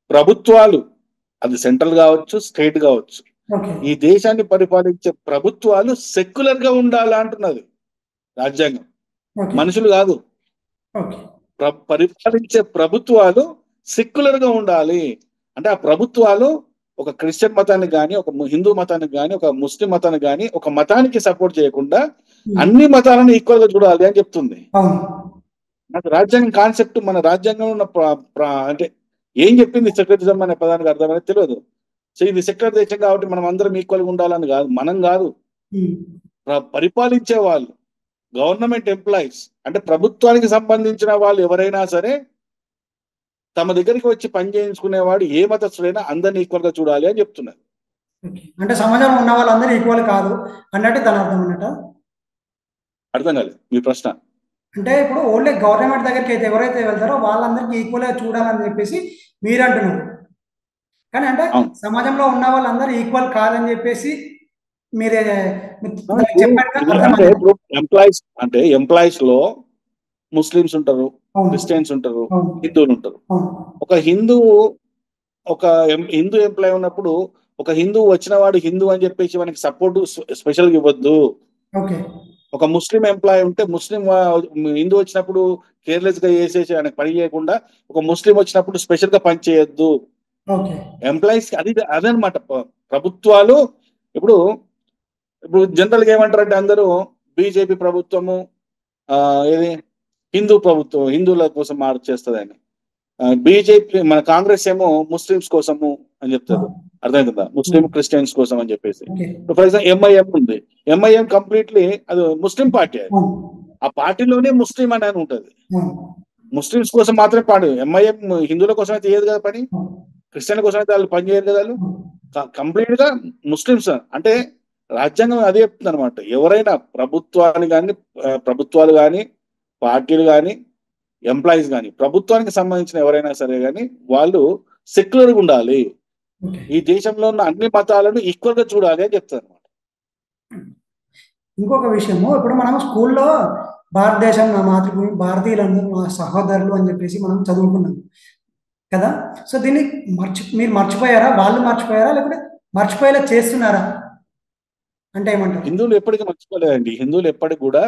ప్రభుత్వాలు, అది సెంట్రల్ కావచ్చు, స్టేట్ కావచ్చు, ఓకే. ఈ దేశాన్ని పరిపాలించే ప్రభుత్వాలు సెక్యులర్ గా ఉండాలి అంటున్నది రాజ్యాంగం, ఓకే. మనుషులు కాదు. ఓకే. పరిపాలించే ప్రభుత్వాలు సెక్యులర్ గా ఉండాలి అంటే ఆ ప్రభుత్వాలు ఒక క్రిస్టియన్ మతానికి కానీ, ఒక హిందూ మతానికి కానీ, ఒక ముస్లిం మతానికి కానీ, ఒక మతానికి సపోర్ట్ చేయకుండా అన్ని మతాలను ఈక్వల్ గా చూడాలి అని చెప్తుంది. అవును. నాకు రాజ్యాంగం కాన్సెప్ట్, మన రాజ్యాంగంలో ఉన్న అంటే ఏం చెప్పింది సెక్యులరిజం అనే పదానికి అర్థం అనేది తెలియదు. సో ఇది సెక్యులర్ దేశం కాబట్టి మనం అందరం ఈక్వల్ గా ఉండాలని కాదు, మనం కాదు, ఉమ్, పరిపాలించే వాళ్ళు, గవర్నమెంట్ ఎంప్లాయీస్ అంటే ప్రభుత్వానికి సంబంధించిన వాళ్ళు ఎవరైనా సరే తమ దగ్గరికి వచ్చి పని చేయించుకునేవాడు ఏ మతస్థుడైనా అందరినీ ఈక్వల్ గా చూడాలి అని చెప్తున్నారు. ఓకే. అంటే సమాజంలో ఉన్న వాళ్ళందరూ ఈక్వల్ కాదు అన్నట్టు దాని అర్థం అన్నట్ట. అర్థం కాలేదు మీ ప్రశ్న. అంటే ఇప్పుడు ఓన్లీ గవర్నమెంట్ దగ్గరికి అయితే ఎవరైతే వెళ్తారో వాళ్ళందరికీ ఈక్వల్గా చూడాలని చెప్పేసి మీరు అంటున్నారు. కానీ అంటే అవును. సమాజంలో ఉన్న వాళ్ళందరూ ఈక్వల్ కాదని చెప్పేసి మీరే అంటే ఇప్పుడు ఎంప్లాయీస్ లో ముస్లిమ్స్ ఉంటారు, క్రిస్టియన్స్ ఉంటారు, హిందువులు ఉంటారు. ఒక హిందూ ఎంప్లాయీ ఉన్నప్పుడు ఒక హిందువు వచ్చిన వాడు హిందూ అని చెప్పేసి మనకి సపోర్ట్ స్పెషల్ గా ఇవ్వద్దు. ఓకే. ఒక ముస్లిం ఎంప్లాయీ ఉంటే హిందూ వచ్చినప్పుడు కేర్లెస్ గా చేసేసి ఆయనకు పని చేయకుండా ఒక ముస్లిం వచ్చినప్పుడు స్పెషల్ గా పని చేయొద్దు ఓకే. ఎంప్లాయీస్. అదనమాట ప్రభుత్వాలు. ఇప్పుడు జనరల్ గా ఏమంటారంటే అందరూ బీజేపీ ప్రభుత్వము ఏది హిందూ ప్రభుత్వం హిందువుల కోసం చేస్తుంది అని, బీజేపీ మన కాంగ్రెస్ ఏమో ముస్లిమ్స్ కోసము అని చెప్తారు. అర్థమవుతుందా? ముస్లిం క్రిస్టియన్స్ కోసం అని చెప్పేసి. ఫర్ ఎగ్జాంపుల్ ఎంఐఎం ఉంది, ఎంఐఎం కంప్లీట్లీ అది ముస్లిం పార్టీ. ఆ పార్టీలోనే ముస్లిం అని ఉంటుంది, ముస్లిమ్స్ కోసం మాత్రమే పాడు. ఎంఐఎం హిందువుల కోసం అయితే చేయదు కదా పని, క్రిస్టియన్ల కోసం అయితే వాళ్ళు పని చేయరు కదా. వాళ్ళు కంప్లీట్ గా ముస్లిమ్స్ అంటే రాజ్యాంగం అదే చెప్తుంది అనమాట. ఎవరైనా ప్రభుత్వాలు కానీ పార్టీలు కానీ ఎంప్లాయీస్ కానీ ప్రభుత్వానికి సంబంధించిన ఎవరైనా సరే కానీ వాళ్ళు సెక్యులర్గా ఉండాలి, ఈ దేశంలో ఉన్న అన్ని మతాలను ఈక్వల్ గా చూడాలి అని చెప్తారు అనమాట. ఇంకొక విషయము, ఇప్పుడు మనం స్కూల్లో భారతదేశం నా మాతృభూమి, భారతీయులందరూ మా సహోదరులు అని చెప్పేసి మనం చదువుకున్నాం కదా. సో దీన్ని మీరు మర్చిపోయారా, వాళ్ళు మర్చిపోయారా, లేకపోతే మర్చిపోయేలా చేస్తున్నారా అంటే ఏమంటారు? హిందువులు ఎప్పటికీ మర్చిపోలేదండి. హిందువులు ఎప్పటికి కూడా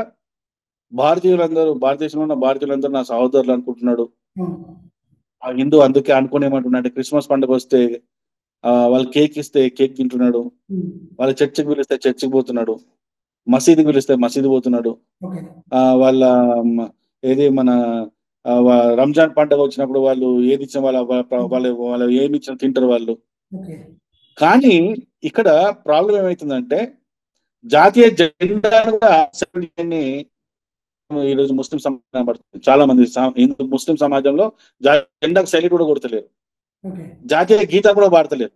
భారతదేశంలో ఉన్న భారతీయులందరూ నా సహోదరులు అనుకుంటున్నాడు. ఆ హిందూ అందుకే అనుకునేమంటున్నాడు, క్రిస్మస్ పండుగ వస్తే వాళ్ళు కేక్ ఇస్తే కేక్ తింటున్నాడు, వాళ్ళ చర్చికి పిలిస్తే చర్చికి పోతున్నాడు, మసీదుకి పిలిస్తే మసీదు పోతున్నాడు, వాళ్ళ ఏది మన రంజాన్ పండుగ వచ్చినప్పుడు వాళ్ళు ఏది ఇచ్చిన వాళ్ళు ఏమి ఇచ్చినా తింటారు వాళ్ళు. కానీ ఇక్కడ ప్రాబ్లం ఏమైతుందంటే జాతీయ జెండాను కూడా ఈరోజు ముస్లిం సమాజం పడుతుంది. చాలా మంది ముస్లిం సమాజంలో జెండాకు సైలెంట్ కూడా కొడతలేరు, జాతీయ గీత కూడా పాడతలేరు.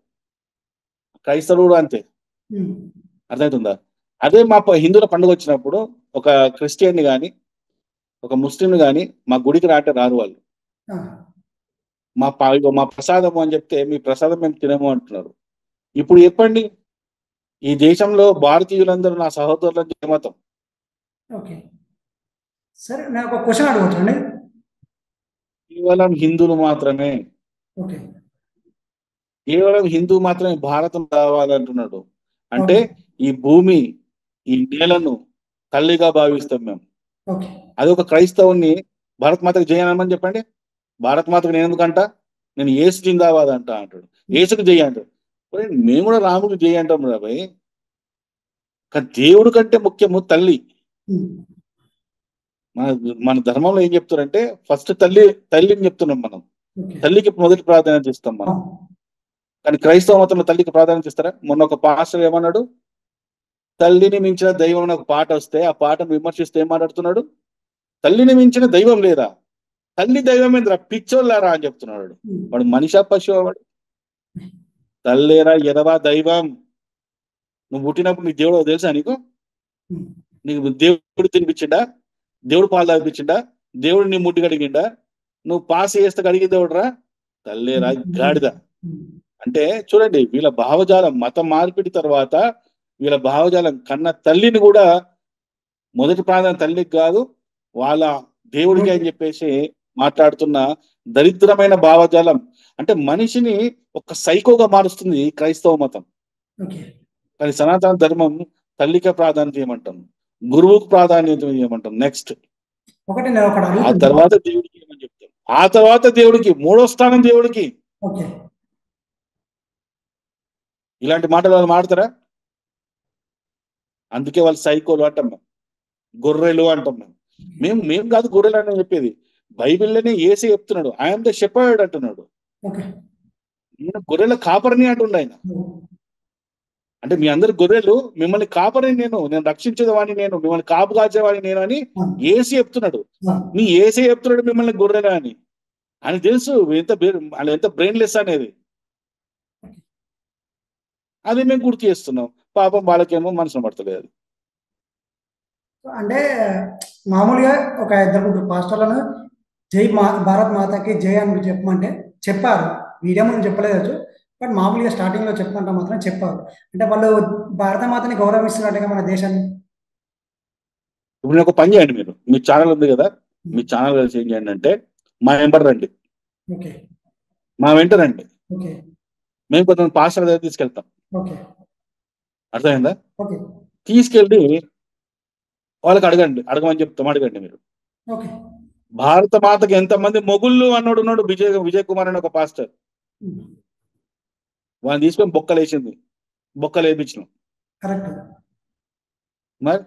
క్రైస్తవులు కూడా అంతే. అర్థమవుతుందా? అదే మా హిందువుల పండుగ వచ్చినప్పుడు ఒక క్రిస్టియన్ని కానీ ఒక ముస్లింని కానీ మా గుడికి రారు వాళ్ళు. మా ప్రసాదము అని చెప్తే మీ ప్రసాదం మేము తినము అంటున్నారు. ఇప్పుడు చెప్పండి, ఈ దేశంలో భారతీయులందరూ నా సహోదరులు ఏ మతం? ఓకే, సరే నాకు ఒక క్వశ్చన్ అడగొచ్చండి. కేవలం హిందువులు మాత్రమే, కేవలం హిందూ మాత్రమే భారతం కావాలంటున్నాడు. అంటే ఈ భూమి ఈ నేలను తల్లిగా భావిస్తాం మేము. అది ఒక క్రైస్తవుని భారత్ మాతకు జయనమని చెప్పండి. భారత్ మాతకు నేను ఎందుకంట, నేను ఏసు జిందాబాద్ అంటాడు, ఏసుకు జయ అంటాడు. మేము కూడా రాముడికి జయ అంటాం రాబాయ్. కానీ దేవుడు కంటే ముఖ్యము తల్లి. మన ధర్మంలో ఏం చెప్తారంటే ఫస్ట్ తల్లిని చెప్తున్నాం మనం, తల్లికి మొదటి ప్రాధాన్యత ఇస్తాం మనం. కానీ క్రైస్తవ మతంలో తల్లికి ప్రాధాన్యత ఇస్తారా? మొన్న ఒక పాస్టర్ ఏమన్నాడు, తల్లిని మించిన దైవం అని ఒక పాట వస్తే ఆ పాటను విమర్శిస్తే ఏం మాట్లాడుతున్నాడు? తల్లిని మించిన దైవం లేదా? తల్లి దైవం ఏంద్రా పిచ్చోళ్ళారా అని చెప్తున్నాడు. వాడు మనిషా పశువా వాడు? తల్లేరా ఎదవా దైవం. నువ్వు పుట్టినప్పుడు నీ దేవుడు తెలుసా నీకు? నీకు దేవుడు తినిపించిండా? దేవుడు పాలు తాగిపించిండా? దేవుడు నీ ముడ్డు కడిగిండా? నువ్వు పాస్ చేస్తే కడిగి దేవుడురా? తల్లేరా గాడిద. అంటే చూడండి, వీళ్ళ భావజాలం మత మార్పిడి తర్వాత వీళ్ళ భావజాలం కన్న తల్లిని కూడా మొదటి ప్రాధాన్యం తల్లికి కాదు వాళ్ళ దేవుడికి అని చెప్పేసి మాట్లాడుతున్న దరిద్రమైన భావజాలం. అంటే మనిషిని ఒక సైకోగా మారుస్తుంది క్రైస్తవ మతం. కానీ సనాతన ధర్మం తల్లికి ప్రాధాన్యత ఏమంటాం, గురువుకు ప్రాధాన్యత ఏమంటాం, నెక్స్ట్ ఆ తర్వాత దేవుడికి ఏమని చెప్తాం, ఆ తర్వాత దేవుడికి, మూడో స్థానం దేవుడికి. ఇలాంటి మాటలు వాళ్ళు మాడతారా? అందుకే వాళ్ళు సైకోలు అంటాం, గొర్రెలు అంటాం. మేము కాదు గొర్రెలు అని చెప్పేది, బైబిల్లోనే ఏసీ చెప్తున్నాడు, ఐఎమ్ ద షెపర్డ్ అంటున్నాడు. నేను గొర్రెల కాపరిని అంటుండ ఆయన. అంటే మీ అందరు గొర్రెలు, మిమ్మల్ని కాపరిని నేను రక్షించేవాడిని నేను, మిమ్మల్ని కాపు కాచేవాడిని నేను అని ఏసీ చెప్తున్నాడు. మీ ఏసీ చెప్తున్నాడు మిమ్మల్ని గొర్రెలు అని. అని తెలుసు ఎంత బ్రెయిన్లెస్ అనేది. అది మేము గుర్తు చేస్తున్నాం. పాపం వాళ్ళకేమో మనసును పడతలేదు. అంటే మామూలుగా ఒక ఇద్దరు పాస్టర్లను భారత్ మాతకి జై అని చెప్పమంటే చెప్పారు. వీడియో ముందు చెప్పలేదు, బట్ మామూలుగా స్టార్టింగ్ లో చెప్పమంటే మాత్రం చెప్పారు. అంటే వాళ్ళు భారత మాతని గౌరవిస్తున్నట్టుగా మన దేశాన్ని. ఇప్పుడు ఒక పని చేయండి, మీరు మీ ఛానల్ ఉంది కదా, మీ ఛానల్ కలిసి ఏం చేయండి అంటే మా వెంబర్ రండి, మా వెంట రండి, మేము కొంతమంది పాస్టర్ దగ్గర తీసుకెళ్తాం. అర్థమైందా? తీసుకెళ్ళి వాళ్ళకి అడగమని చెప్తాం. అడగండి మీరు, భారత మాతకి ఎంతమంది మొగుళ్ళు అన్నోడు ఉన్నాడు, విజయ్ కుమార్ అని ఒక పాస్టర్. వాళ్ళని తీసుకొని బొక్కలు వేయించినాం. మరి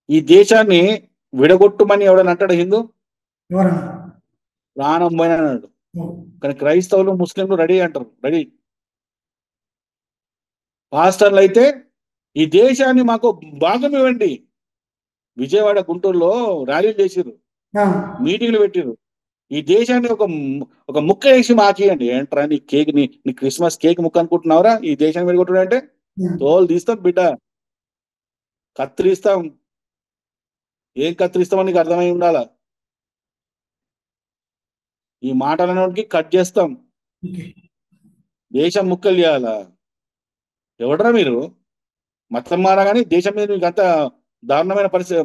ఈ దేశాన్ని విడగొట్టుమని ఎవడని అంటాడు హిందూ? ప్రాణం పోయిన అన్నాడు. కానీ క్రైస్తవులు ముస్లింలు రెడీ అంటారు, రెడీ. పాస్టర్లు అయితే ఈ దేశాన్ని మాకు భాగం ఇవ్వండి. విజయవాడ గుంటూరులో ర్యాలీలు చేసిర్రు, మీటింగ్లు పెట్టిర్రు. ఈ దేశాన్ని ఒక ముక్క వేసి మాకియండి. ఏంట్రా నీ కేక్, నీ క్రిస్మస్ కేక్ ముక్క అనుకుంటున్నావురా? ఈ దేశాన్ని విడగొట్టుడు అంటే తోలు తీస్తాం బిడ్డ, కత్తిరిస్తాం. ఏం కత్తిరిస్తామని నీకు అర్థమై ఉండాలా. ఈ మాటలకి కట్ చేస్తాం, దేశం ముక్కలు చేయాలా? ఎవడరా మీరు? మతం మారా కానీ దేశం మీద మీకు అంత దారుణమైన పరిస్థితి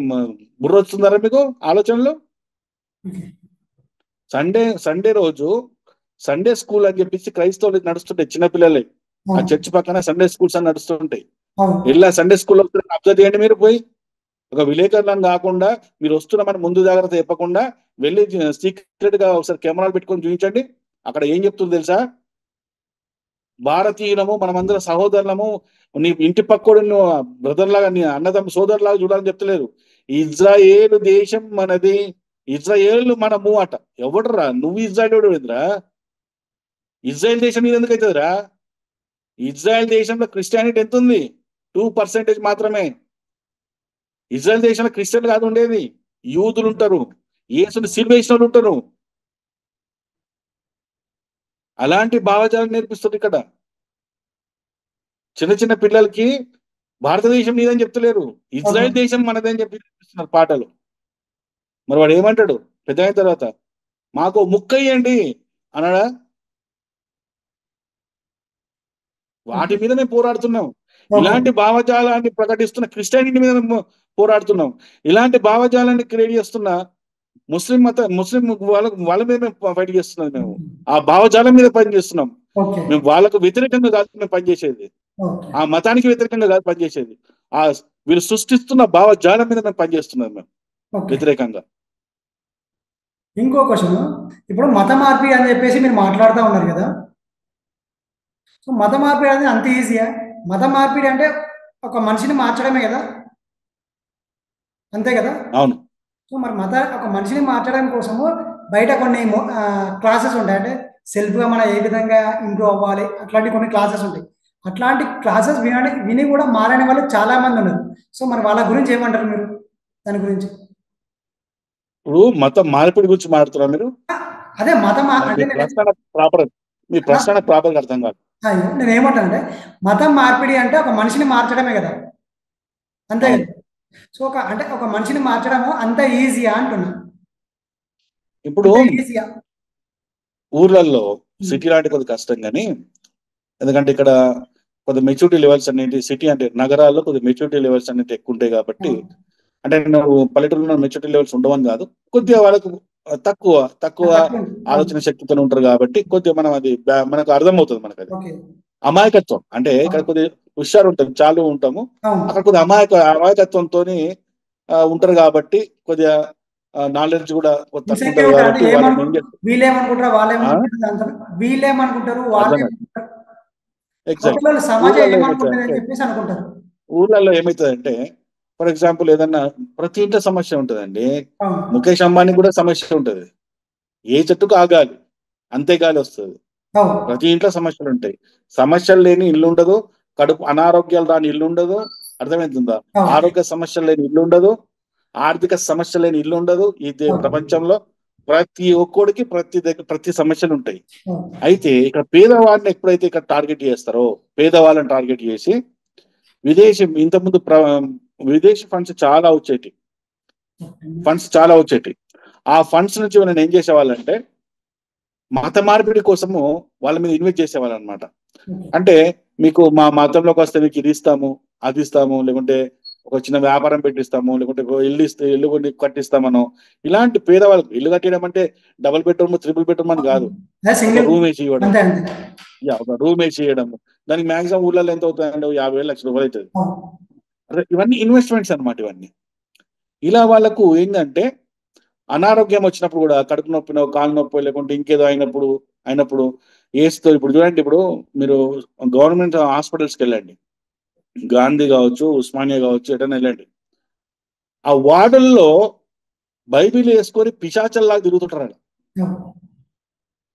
బుర్ర వస్తుందారా మీకు ఆలోచనలు? సండే రోజు సండే స్కూల్ అని చెప్పేసి క్రైస్తవులు నడుస్తుంటాయి, చిన్నపిల్లలే. ఆ చర్చ్ పక్కన సండే స్కూల్స్ అని నడుస్తుంటాయి. ఇలా సండే స్కూల్లో అబ్జర్వ్ చేయండి. మీరు పోయి ఒక విలేకరులను కాకుండా మీరు వస్తున్నామని ముందు జాగ్రత్త చెప్పకుండా వెళ్ళి సీక్రెట్ గా ఒకసారి కెమెరాలు పెట్టుకొని చూపించండి. అక్కడ ఏం చెప్తుందో తెలుసా? భారతీయులము, మనమందరం సహోదరులము, నీ ఇంటి పక్కడు నువ్వు బ్రదర్ లాగా, నీ అన్నదమ్మ సోదరులాగా చూడాలని చెప్తలేరు. ఇజ్రాయేలు దేశం మనది, ఇజ్రాయేల్ మనము అట. ఎవడరా నువ్వు? ఇజ్రాయేల్ ఏంద్రా? ఇజ్రాయెల్ దేశం మీద ఎందుకు అవుతుందిరా? ఇజ్రాయెల్ దేశంలో క్రిస్టియానిటీ ఎంత ఉంది? 2% మాత్రమే. ఇజ్రాయెల్ దేశంలో క్రిస్టియన్లు కాదు ఉండేది, యూదులు ఉంటారు, యేసుని సిలువేసిన వాళ్ళు ఉంటారు. అలాంటి భావజాలం నేర్పిస్తుంది ఇక్కడ. చిన్న చిన్న పిల్లలకి భారతదేశం నీదని చెప్తలేరు, ఇజ్రాయెల్ దేశం మనదని చెప్పి నేర్పిస్తున్నారు పాటలు. మరి వాడు ఏమంటాడు పెద్ద అయిన తర్వాత? మాకు ముక్క ఇయ్యండి అన్నాడా? వాటి మీద మేము పోరాడుతున్నాం. ఇలాంటి భావజాలాన్ని ప్రకటిస్తున్న క్రిస్టియానిటీ మీద మేము పోరాడుతున్నాం. ఇలాంటి భావజాలాన్ని క్రియేట్ చేస్తున్న ముస్లిం వాళ్ళ మీద మేము ఫైట్ చేస్తున్నాం. మేము ఆ భావజాలం మీద పనిచేస్తున్నాం. మేము వాళ్ళకు వ్యతిరేకంగా కాదు మేము పనిచేసేది, ఆ మతానికి వ్యతిరేకంగా కాదు పనిచేసేది, ఆ వీళ్ళు సృష్టిస్తున్న భావజాలం మీద మేము పనిచేస్తున్నాం మేము వ్యతిరేకంగా. ఇంకో క్వశ్చన్, ఇప్పుడు మత మార్పిడి అని చెప్పేసి మీరు మాట్లాడుతూ ఉన్నారు కదా, సో మత మార్పిడి అనేది అంత ఈజీయా? మత మార్పిడి అంటే ఒక మనిషిని మార్చడమే కదా, అంతే కదా? అవును. సో మరి ఒక మనిషిని మార్చడం కోసము బయట కొన్ని క్లాసెస్ ఉంటాయి. అంటే సెల్ఫ్గా మనం ఏ విధంగా ఇంప్రూవ్ అవ్వాలి అట్లాంటి కొన్ని క్లాసెస్ ఉంటాయి. అట్లాంటి క్లాసెస్ విని కూడా మారని వాళ్ళు చాలా మంది ఉన్నారు. సో మరి వాళ్ళ గురించి ఏమంటారు మీరు దాని గురించి? ఇప్పుడు మతం మార్పిడి గురించి మాట్లాడుతున్నారు మీరు? అదే మతం మీ అంటే ప్రశ్న ప్రాపర్ మీ ప్రశ్న ప్రాపర్ అర్థం కాదు. నేను ఏమంటానంటే మతం మార్పిడి అంటే ఒక మనిషిని మార్చడమే కదా, అంతే అవును. కదా. సో అంటే ఒక మనిషిని మార్చడము అంత ఈజీయా అంటున్నా, ఇప్పుడు అంత ఈజీయా? ఊర్లలో సిటీ లాంటి కొద్ది కష్టం కానీ, ఎందుకంటే ఇక్కడ కొద్ది మెచ్యూరిటీ లెవెల్స్ అనేది, సిటీ అంటే నగరాల్లో కొద్ది మెచ్యూరిటీ లెవెల్స్ అనేది ఎక్కువ ఉంటాయి కాబట్టి, అంటే నువ్వు పల్లెటూరులో మెచ్యూరిటీ లెవెల్స్ ఉండవని కాదు, కొద్దిగా వాళ్ళకు తక్కువ తక్కువ ఆలోచన శక్తితో ఉంటారు కాబట్టి కొద్దిగా మనం అది మనకు అర్థమవుతుంది. మనకు అది ఓకే. అమాయకత్వం అంటే ఇక్కడ కొద్దిగా హుషారు ఉంటుంది, చాలు ఉంటాము, అవును. అక్కడ కొద్దిగా అమాయకత్వంతో ఉంటారు కాబట్టి కొద్దిగా నాలెడ్జ్ కూడా తక్కువ ఇన్సెక్యూర్ ఉంటుంది ఉంటారు అంటే కాబట్టి వాళ్ళని ఏం చేస్తారు వీళ్ళేమనుకుంటారు ఆ? వాళ్ళేమనుకుంటారు దాంతో వీళ్ళేమనుకుంటారు అర్థం కాదు. వాళ్ళేమనుకుంటారు ఎగ్జాక్ట్. అవతల సమాజం ఊర్లలో ఏమనుకుంటుంది ఏమవుతుందంటే అని చెప్పేసి అనుకుంటారు. ఊర్లలో ఏమవుతుందంటే ఫర్ ఎగ్జాంపుల్ ఏదన్నా ప్రతి ఇంట్లో సమస్య ఉంటుందండి. అవును. ముఖేష్ అంబానీ కూడా సమస్య ఉంటుంది. ఏ చెట్టుకు ఆ గాలి, అంతే గాలి వస్తుంది. అవును. ప్రతి ఇంట్లో సమస్యలు ఉంటాయి. సమస్యలు లేని ఇల్లు ఉండదు, కడుపు అనారోగ్యాలు రాని ఇల్లు ఉండదు. అర్థమవుతుందా? అవును. ఆరోగ్య సమస్యలు లేని ఇల్లు ఉండదు, ఆర్థిక సమస్య లేని ఇల్లు ఉండదు. ఈ అవును. ప్రపంచంలో ప్రతి ఒక్కడికి ప్రతి సమస్యలు ఉంటాయి. అవును. అయితే ఇక్కడ పేదవాడిని ఎప్పుడైతే ఇక్కడ టార్గెట్ చేస్తారో, పేదవాళ్ళని టార్గెట్ చేసి ఇంతకుముందు విదేశీ ఫండ్స్ చాలా వచ్చేటి. ఆ ఫండ్స్ నుంచి మనం ఏం చేసేవాళ్ళంటే మత మార్పిడి కోసము వాళ్ళ మీద ఇన్వెస్ట్ చేసేవాళ్ళు అనమాట. అంటే మీకు మా మతంలోకి వస్తే మీకు ఇది ఇస్తాము, అది ఇస్తాము, లేకుంటే ఒక చిన్న వ్యాపారం పెట్టిస్తాము, లేకుంటే ఇల్లు కొన్ని కట్టిస్తామనో, ఇలాంటి పేదవాళ్ళకు ఇల్లు కట్టడం అంటే డబుల్ బెడ్రూమ్, త్రిబుల్ బెడ్రూమ్ అని కాదు, ఒక సింగిల్. రూమ్ వేసి ఇవ్వడం. అంతే అంతే. ఒక రూమ్ వేసి ఇవ్వడం, దానికి మాక్సిమం ఊళ్ళలో ఎంత అవుతుందండి? 50,000 లక్షల రూపాయలు అవుతుంది. అవును. అదే ఇవన్నీ ఇన్వెస్ట్మెంట్స్ అనమాట. ఇవన్నీ ఇలా వాళ్ళకు ఏంటంటే అనారోగ్యం వచ్చినప్పుడు కూడా, కడుపు నొప్పినో, కాలు నొప్పి, లేకుంటే ఇంకేదో అయినప్పుడు ఏస్తో ఇప్పుడు చూడండి, ఇప్పుడు మీరు గవర్నమెంట్ హాస్పిటల్స్కి వెళ్ళండి, గాంధీ కావచ్చు, ఉస్మానియా కావచ్చు, ఎటైనా వెళ్ళండి, ఆ వార్డుల్లో బైబిల్ వేసుకొని పిశాచల్లాగా తిరుగుతుంటారు. అవును.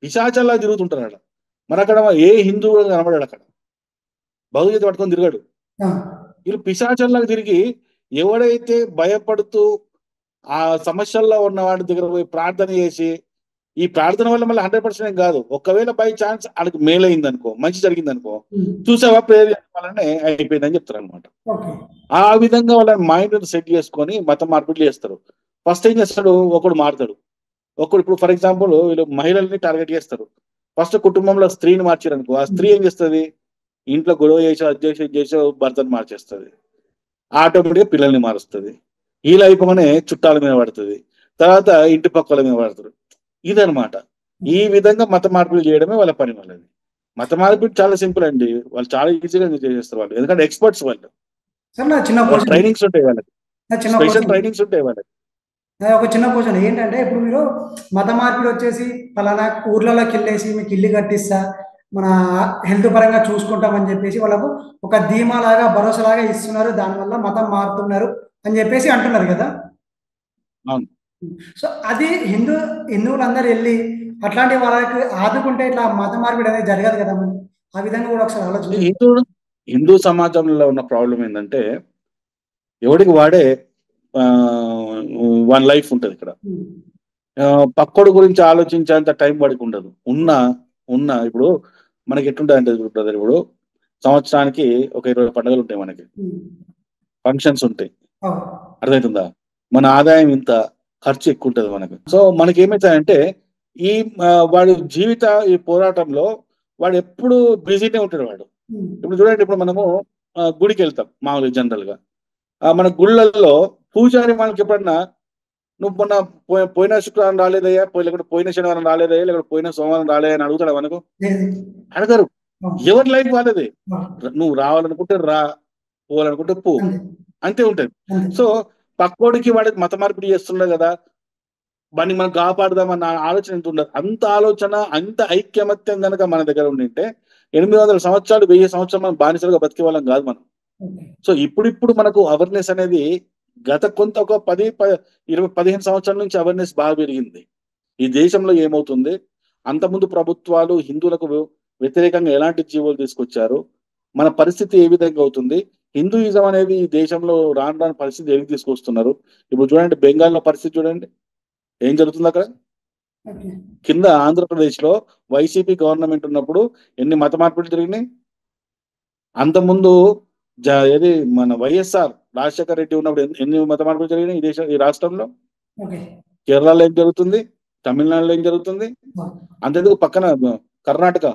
పిశాచల్లాగా తిరుగుతుంటారు. మరి అక్కడ ఏ హిందువు కూడా కనబడాడు, అక్కడ భగవద్గీత పట్టుకొని తిరగాడు. అవును. వీళ్ళు పిశాచల్లాగా తిరిగి ఎవడైతే భయపడుతూ ఆ సమస్యల్లో ఉన్న వాడి దగ్గర పోయి ప్రార్థన చేసి, ఈ ప్రార్థన వల్ల మళ్ళీ 100% ఏం కాదు, ఒకవేళ బై ఛాన్స్ వాళ్ళకి మేలైంది అనుకో, మంచి జరిగింది అనుకో, చూసావా ప్రేయర్ చేయడం వల్లనే అయిపోయిందని చెప్తారు అనమాట. ఓకే. ఆ విధంగా వాళ్ళ మైండ్ సెట్ చేసుకొని మత మార్పిడి చేస్తారు. ఫస్ట్ ఏం చేస్తాడు, ఒకడు మారుతాడు. ఇప్పుడు ఫర్ ఎగ్జాంపుల్ వీళ్ళు మహిళల్ని టార్గెట్ చేస్తారు. ఫస్ట్ కుటుంబంలో స్త్రీని మార్చారు అనుకో, ఆ స్త్రీ ఏం చేస్తుంది, ఇంట్లో గొడవ చేసి అది చేసి ఇది చేసి భర్తను మార్చేస్తుంది. ఆటోమేటిక్గా పిల్లల్ని మారుస్తుంది. ఈ అయిపోగానే చుట్టాల మీద పడుతుంది, తర్వాత ఇంటి పక్కల మీద పడుతుంది. ఇదనమాట. ఈ విధంగా మత మార్పులు చేయడమే వాళ్ళ పని. వాళ్ళది మత మార్పిడి చాలా సింపుల్ అండి, వాళ్ళు చాలా ఈజీగా చేసేస్తారు వాళ్ళు, ఎందుకంటే ఎక్స్పర్ట్స్ వాళ్ళు. సార్ నా చిన్న క్వశ్చన్, ట్రైనింగ్స్ ఉంటాయి వాళ్ళకి, నా చిన్న స్పెషల్ క్వశ్చన్, ట్రైనింగ్స్ ఉంటాయి వాళ్ళకి. ఒక చిన్న క్వశ్చన్ ఏంటంటే ఇప్పుడు మీరు మత మార్పిడి వచ్చేసి పలానా ఊర్లలోకి వెళ్ళేసి మీకు ఇల్లు కట్టిస్తా, మన హెల్త్ పరంగా చూసుకుంటామని చెప్పేసి వాళ్ళకు ఒక ధీమా లాగా భరోసా లాగా ఇస్తున్నారు, దానివల్ల మతం మారుతున్నారు అని చెప్పేసి అంటున్నారు కదా. అవును. సో అది హిందువులందరూ వెళ్ళి అట్లాంటి వాళ్ళకి ఆదుకుంటే ఇట్లా మత మార్పిడి అనేది జరగదు కదా మరి. ఆ విధంగా కూడా ఒకసారి ఆలోచించారు. హిందూ సమాజంలో ఉన్న ప్రాబ్లం ఏంటంటే ఎవడికి వాడే వన్ లైఫ్ ఉంటుంది ఇక్కడ. పక్కోడు గురించి ఆలోచించేంత టైం వాడికి ఉండదు. ఉన్న ఇప్పుడు మనకి ఎట్లుంటుంది అంటే బ్రదర్, ఇప్పుడు సంవత్సరానికి ఒక 20 పండుగలు ఉంటాయి, మనకి ఫంక్షన్స్ ఉంటాయి. అర్థమవుతుందా? మన ఆదాయం ఇంత, ఖర్చు ఎక్కువ ఉంటుంది మనకు. సో మనకి ఏమవుతాయంటే ఈ వాడి ఈ పోరాటంలో వాడు ఎప్పుడు బిజీనే ఉంటాడు వాడు. ఇప్పుడు చూడండి, ఇప్పుడు మనము గుడికి వెళ్తాం మామూలుగా జనరల్ గా. మన గుళ్ళల్లో పూజారి మనకి ఎప్పుడన్నా నువ్వు మొన్న పోయిన శుక్రవారం రాలేదయ్యా, లేకపోతే పోయిన శనివారం రాలేదయ్యా, లేకపోతే పోయిన సోమవారం రాలేదా అని అడుగుతాడా మనకు? అడగరు. ఎవరి లైఫ్ వాళ్ళదే. నువ్వు రావాలనుకుంటే రా, పోవాలనుకుంటే పో, అంతే ఉంటది. సో పక్కోడికి వాడికి మత మార్పిడి చేస్తున్నాడు కదా, వాడిని మనం కాపాడుదామన్న ఆలోచన ఎంత ఉండదు. అంత ఆలోచన, అంత ఐక్యమత్యం కనుక మన దగ్గర ఉండింటే 800 సంవత్సరాలు 1000 సంవత్సరాలు మనం బానిసలుగా బతికే వాళ్ళం కాదు మనం. సో ఇప్పుడు మనకు అవేర్నెస్ అనేది గత ఒక 15 సంవత్సరాల నుంచి అవేర్నెస్ బాగా పెరిగింది. ఈ దేశంలో ఏమవుతుంది, అంతకుముందు ప్రభుత్వాలు హిందువులకు వ్యతిరేకంగా ఎలాంటి జీవోలు తీసుకొచ్చారు, మన పరిస్థితి ఏ విధంగా అవుతుంది? హిందూయిజం అనేది ఈ దేశంలో రాను రాను పరిస్థితి ఎలికి తీసుకొస్తున్నారు. ఇప్పుడు చూడండి బెంగాల్‌లో పరిస్థితి చూడండి. ఏం జరుగుతుంది అక్కడ? ఓకే. కింద ఆంధ్రప్రదేశ్‌లో వైసీపీ గవర్నమెంట్ ఉన్నప్పుడు ఎన్ని మత మార్పిడులు జరిగినాయి? అంతకుముందు ఏది మన వైఎస్ఆర్ రాజశేఖర రెడ్డి ఉన్నప్పుడు ఎన్ని మత మార్పులు జరిగినాయి ఈ రాష్ట్రంలో? ఓకే. కేరళలో ఏం జరుగుతుంది? తమిళనాడులో ఏం జరుగుతుంది? అంతెందుకు పక్కన కర్ణాటక.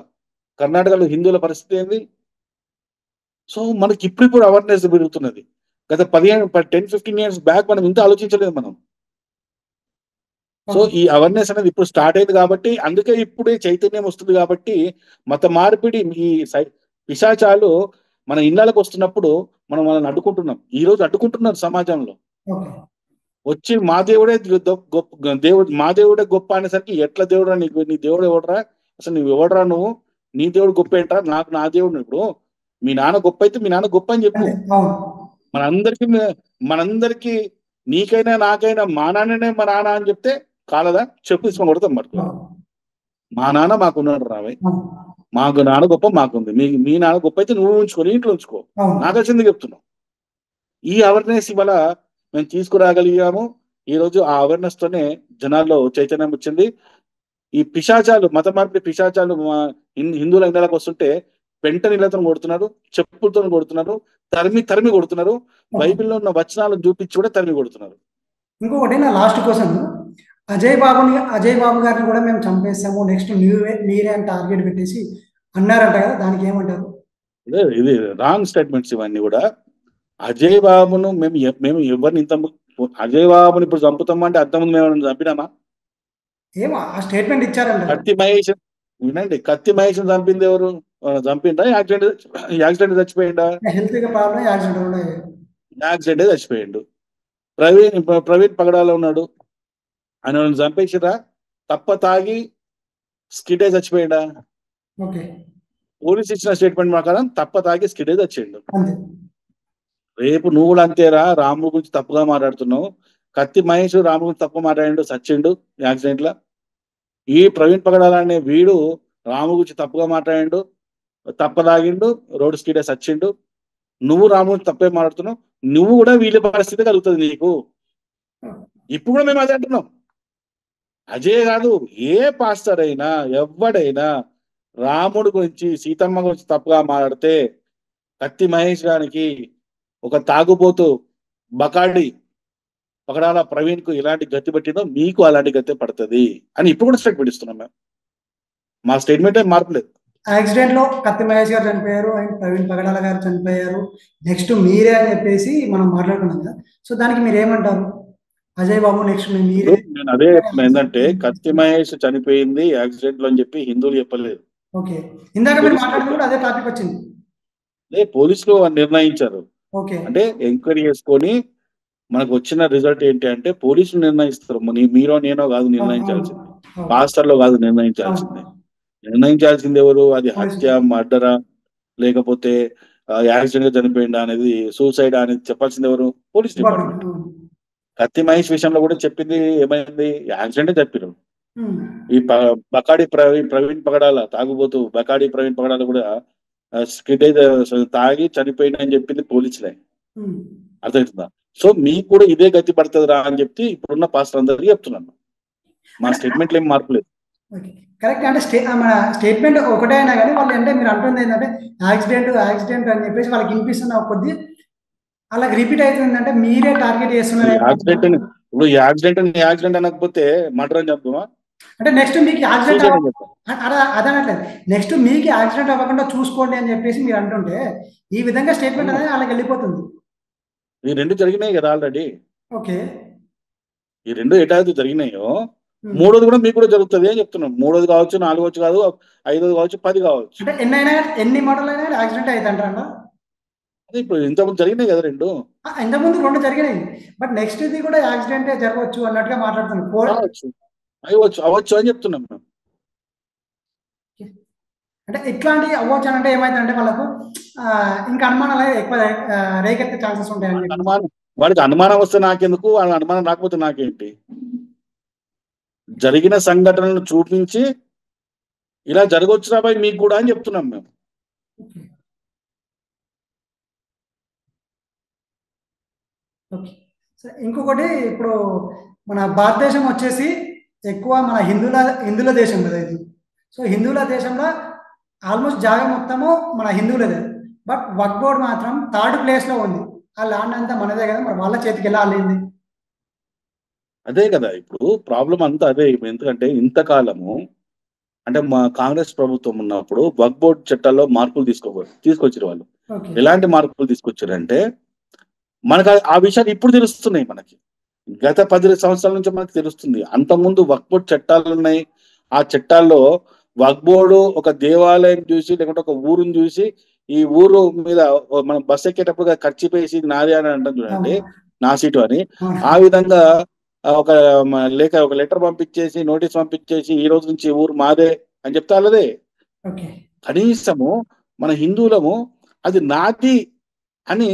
కర్ణాటకలో హిందువుల పరిస్థితి ఏంది? సో మనకి ఇప్పుడు అవేర్‌నెస్ పెరుగుతున్నది. గత 10-15 ఇయర్స్ బ్యాక్ మనం ఇంత ఆలోచించలేదు మనం. సో ఈ అవేర్‌నెస్ అనేది ఇప్పుడు స్టార్ట్ అయింది కాబట్టి, అందుకే ఇప్పుడే చైతన్యం వస్తుంది కాబట్టి, మత మార్పిడి ఈ పిశాచాలు మన ఇళ్ళకి వస్తున్నప్పుడు మనం వాళ్ళని అడ్డుకుంటున్నాం. ఈ రోజు అడ్డుకుంటున్నారు సమాజంలో. ఓకే. వచ్చి మా దేవుడే గొప్ప దేవుడు, మా దేవుడే గొప్ప అనేసరికి ఎట్లా దేవుడురా నీకు? నీ దేవుడు ఎవడురా? అసలు నువ్వు ఎవడురా నువ్వు? నీ దేవుడు గొప్ప ఏంట్రా? నాకు నా దేవుడు ఇప్పుడు మీ నాన్న గొప్ప అయితే మీ నాన్న గొప్ప అని చెప్పు. అంతే. అవును. మనందరికీ నీకైనా నాకైనా మా నాన్ననే మా నాన్న అని చెప్తే కాలదా? చెప్పు తీసుకొని కొడతాం మటుకు. అవును. మా నాన్న మాకున్నాడు రావే. అవును. మాకు నాన్న గొప్ప మాకుంది. మీ నాన్న గొప్ప అయితే నువ్వు ఉంచుకో, నీ ఇంట్లో ఉంచుకో. అవును. నాకు వచ్చింది చెప్తున్నావు. ఈ అవేర్‌నెస్ ఇవాళ మేము తీసుకురాగలిగాము. ఈ రోజు ఆ అవేర్‌నెస్ తోనే జనాల్లో చైతన్యం వచ్చింది. ఈ పిశాచాలు, మత మార్పిడి పిశాచాలు హిందువుల ఇళ్ళకి వస్తుంటే పెంట నీళ్ళతోని కొడుతున్నారు, చెప్పులతోని కొడుతున్నారు, తరిమి తరిమి కొడుతున్నారు. బైబిల్‌లో ఉన్న వచనాలను చూపించి కూడా తరిమి కొడుతున్నారు. ఇంకొకటి నా లాస్ట్ క్వశ్చన్. అజయ్ బాబు గారిని కూడా మేము చంపేస్తాము. నెక్స్ట్ మీరే అని టార్గెట్ పెట్టేసి అన్నారంట కదా! దానికి ఏమంటారు? ఇది రాంగ్ స్టేట్మెంట్స్ ఇవన్నీ కూడా. అజయ్ బాబును మేము ఎవరిని అజయ్ బాబుని ఇప్పుడు చంపుతామంటే అంతకుముందు మేము ఎవరైనా చంపినామా? ఏమో ఆ స్టేట్మెంట్ ఇచ్చారంట. కత్తి మహేష్ వినండి, కత్తి మహేష్ చంపింది ఎవరు? చంపిండా? యాక్సిడెంట్ చచ్చిపోయిందా? హెల్త్‌గా ప్రాబ్లమ్ యాక్సిడెంట్ కూడా యాక్సిడెంట్ చచ్చిపోయిండు. ప్రవీణ్ పగడాలో ఉన్నాడు. ఆయన వాళ్ళని చంపేసిరా? తప్ప తాగి స్కిడ్ అయి చచ్చిపోయిండా? ఓకే. పోలీస్ ఇచ్చిన స్టేట్మెంట్ ప్రకారం తప్ప తాగి స్కిడ్ అయి చచ్చిండు. అంతే. రేపు నువ్వు కూడా అంతేరా, రాముడు గురించి తప్పుగా మాట్లాడుతున్నావు. కత్తి మహేష్ రాముడు గురించి తప్పు మాట్లాడిండు, చచ్చిండు యాక్సిడెంట్ లా. ఈ ప్రవీణ్ పగడాల అనే వీడు రాముడు గురించి తప్పుగా మాట్లాడిండు, తప్పదాగిండు, రోడ్ స్కిడ్ అయి చచ్చిండు. నువ్వు రాముడు తప్పే మాట్లాడుతున్నావు. నువ్వు కూడా వీళ్ళ పరిస్థితి కలుగుతుంది నీకు. ఇప్పుడు కూడా మేము అదే అంటున్నాం. అజయ్ కాదు, ఏ పాస్టర్ అయినా ఎవడైనా రాముడు గురించి సీతమ్మ గురించి తప్పుగా మాట్లాడితే కత్తి మహేష్ గారికి, ఒక తాగుబోతు బకాడి పకడాల ప్రవీణ్ కు ఎలాంటి గతి పట్టిందో మీకు అలాంటి గతి పడుతుంది అని ఇప్పుడు కూడా స్టేట్మెంట్ ఇస్తున్నాం మేము. మా స్టేట్మెంట్ ఏం మార్పులేదు. యాక్సిడెంట్ లో కత్తి మహేష్ గారు చనిపోయారు అండ్ ప్రవీణ్ పగడాల గారు చనిపోయారు. నెక్స్ట్ మీరే అని చెప్పేసి మనం మాట్లాడుకున్నాం కదా. సో దానికి మీరు ఏమంటారు? అజయ్ బాబు నెక్స్ట్ మీరే. నేను అదే చెప్తున్నా, ఏంటంటే కత్తి మహేష్ చనిపోయింది యాక్సిడెంట్ లో అని చెప్పి హిందువులు చెప్పలేదు. ఓకే. ఇందాక మీరు మాట్లాడుతూ కూడా అదే టాపిక్ వచ్చింది. పోలీసులు నిర్ణయించారు. ఓకే. అంటే ఎంక్వైరీ చేసుకొని మనకు వచ్చిన రిజల్ట్ ఏంటి అంటే పోలీసులు నిర్ణయిస్తారు. మీరో నేనో కాదు నిర్ణయించాల్సింది, పాస్టర్లో కాదు నిర్ణయించాల్సింది. నిర్ణయించాల్సింది ఎవరు? అది హత్య, మర్డరా, లేకపోతే యాక్సిడెంట్ గా చనిపోయిందా అనేది, సూసైడ్ అనేది చెప్పాల్సింది ఎవరు? Police department. కత్తి మహేష్ విషయంలో కూడా చెప్పింది ఏమైంది? యాక్సిడెంట్ చెప్పారు. ఈ బకాడి ప్రవీణ్ పగడాల తాగుబోతూ బకాడి ప్రవీణ్ పగడాల కూడా స్కిడ్ అయితే తాగి చనిపోయింది అని చెప్పింది పోలీసులే. అర్థమవుతుందా? సో మీకు కూడా ఇదే గతి పడుతుంది రా అని చెప్పి ఇప్పుడున్న పాస్టర్ అందరికీ చెప్తున్నాను. మా స్టేట్మెంట్లు ఏం మార్పు లేదు. కరెక్ట్. అంటే మన స్టేట్మెంట్ ఒకటే అయినా కానీ వాళ్ళు అంటే మీరు అంటుంది ఏంటంటే యాక్సిడెంట్ అని చెప్పేసి వాళ్ళకి వినిపిస్తున్న కొద్ది అలాగే రిపీట్ అవుతుందంటే మీరే టార్గెట్ చేస్తున్నారు. ఇప్పుడు యాక్సిడెంట్ అనకపోతే మర్డర్ అని చెప్తామా? అంటే నెక్స్ట్ మీకు యాక్సిడెంట్ అదనట్లేదు. నెక్స్ట్ మీకు యాక్సిడెంట్ అవ్వకుండా చూసుకోండి అని చెప్పేసి మీరు అంటుంటే ఈ విధంగా స్టేట్మెంట్ అనేది అలాగ వెళ్ళిపోతుంది. ఈ రెండు జరిగినాయి కదా ఆల్రెడీ. ఓకే. ఈ రెండు ఎటాయితే జరిగినాయో మూడోది కూడా మీకు కూడా జరుగుతుంది అని చెప్తున్నాం. మూడోది కావచ్చు, నాలుగోది కాదు, 5ోది కావచ్చు, 10 కావచ్చు. అంటే ఎన్ని మోడల్ అయినా యాక్సిడెంట్ అవుతుంటారా? అదే ఇప్పుడు ఇంతకుముందు జరిగినాయి కదా రెండు. ఇంతకుముందు 2 జరిగినాయి. బట్ నెక్స్ట్ ఇది కూడా యాక్సిడెంట్ జరగవచ్చు అన్నట్టుగా మాట్లాడుతున్నాం. అవ్వచ్చు అని చెప్తున్నాం మేము. అంటే ఇట్లాంటి అవ్వచ్చు అని అంటే ఏమైందంటే వాళ్ళకు ఇంకా అనుమానాలు ఎక్కువ రేకెత్తే ఛాన్సెస్ ఉంటాయి. వాడికి అనుమానం వస్తే నాకెందుకు, వాళ్ళ అనుమానం రాకపోతే నాకేంటి? జరిగిన సంఘటనలను చూపించి ఇలా జరగవచ్చు రాబాయి మీకు కూడా అని చెప్తున్నాం మేము. ఓకే. సో ఇంకొకటి ఇప్పుడు మన భారతదేశం వచ్చేసి ఎక్కువ మన హిందువుల దేశం కదా ఇది. సో హిందువుల దేశంలో ఆల్మోస్ట్ జాగా మొత్తము మన హిందువులదే. బట్ వక్ఫ్ బోర్డ్ మాత్రం థర్డ్ ప్లేస్లో ఉంది. ఆ ల్యాండ్ అంతా మనదే కదా, మరి వాళ్ళ చేతికి ఎలా వెళ్ళింది? అదే కదా ఇప్పుడు ప్రాబ్లం అంతా అదే. ఎందుకంటే ఇంతకాలము అంటే మా కాంగ్రెస్ ప్రభుత్వం ఉన్నప్పుడు వక్ఫ్ బోర్డ్ చట్టాల్లో మార్పులు తీసుకొచ్చారు వాళ్ళు. ఓకే. ఎలాంటి మార్పులు తీసుకొచ్చారంటే మనకు ఆ విషయాలు ఇప్పుడు తెలుస్తున్నాయి మనకి. గత 10 సంవత్సరాల నుంచి మనకు తెలుస్తుంది. అంతకుముందు వక్ఫ్ బోర్డ్ చట్టాలు ఉన్నాయి. ఆ చట్టాల్లో వక్ఫ్ బోర్డు ఒక దేవాలయం చూసి లేకుంటే ఒక ఊరుని చూసి ఈ ఊరు మీద మనం బస్ ఎక్కేటప్పుడు కర్చీఫ్ వేసి నాది అని అంటాం చూడండి, అవును. నా సీటు అని. అవును. ఆ విధంగా ఒక ఒక లెటర్ పంపించేసి నోటీస్ పంపించేసి ఈ రోజు నుంచి ఈ ఊరు మాదే అని చెప్తా అల్లదే. ఓకే. కనీసము మన హిందువులము అది నాది అని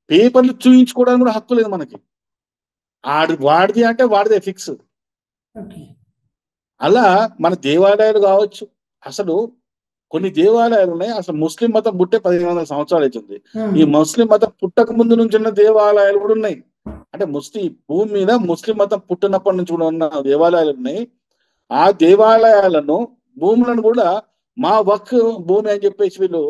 పేపర్లు చూయించుకోవడానికి కూడా హక్కు లేదు మనకి. వాడిది అంటే వాడిదే ఫిక్స్. ఓకే. అలా మన దేవాలయాలు కావచ్చు. అసలు కొన్ని దేవాలయాలు ఉన్నాయి. అసలు ముస్లిం మతం పుట్టే 1500 సంవత్సరాలు అవుతుంది. ఈ ఉమ్. ముస్లిం మతం పుట్టక ముందు నుంచి ఉన్న దేవాలయాలు కూడా ఉన్నాయి. అంటే భూమి మీద ముస్లిం మతం పుట్టినప్పటి నుంచి కూడా ఉన్న దేవాలయాలు ఉన్నాయి. ఆ దేవాలయాలను భూములను కూడా మా వక్ భూమి అని చెప్పేసి వీళ్ళు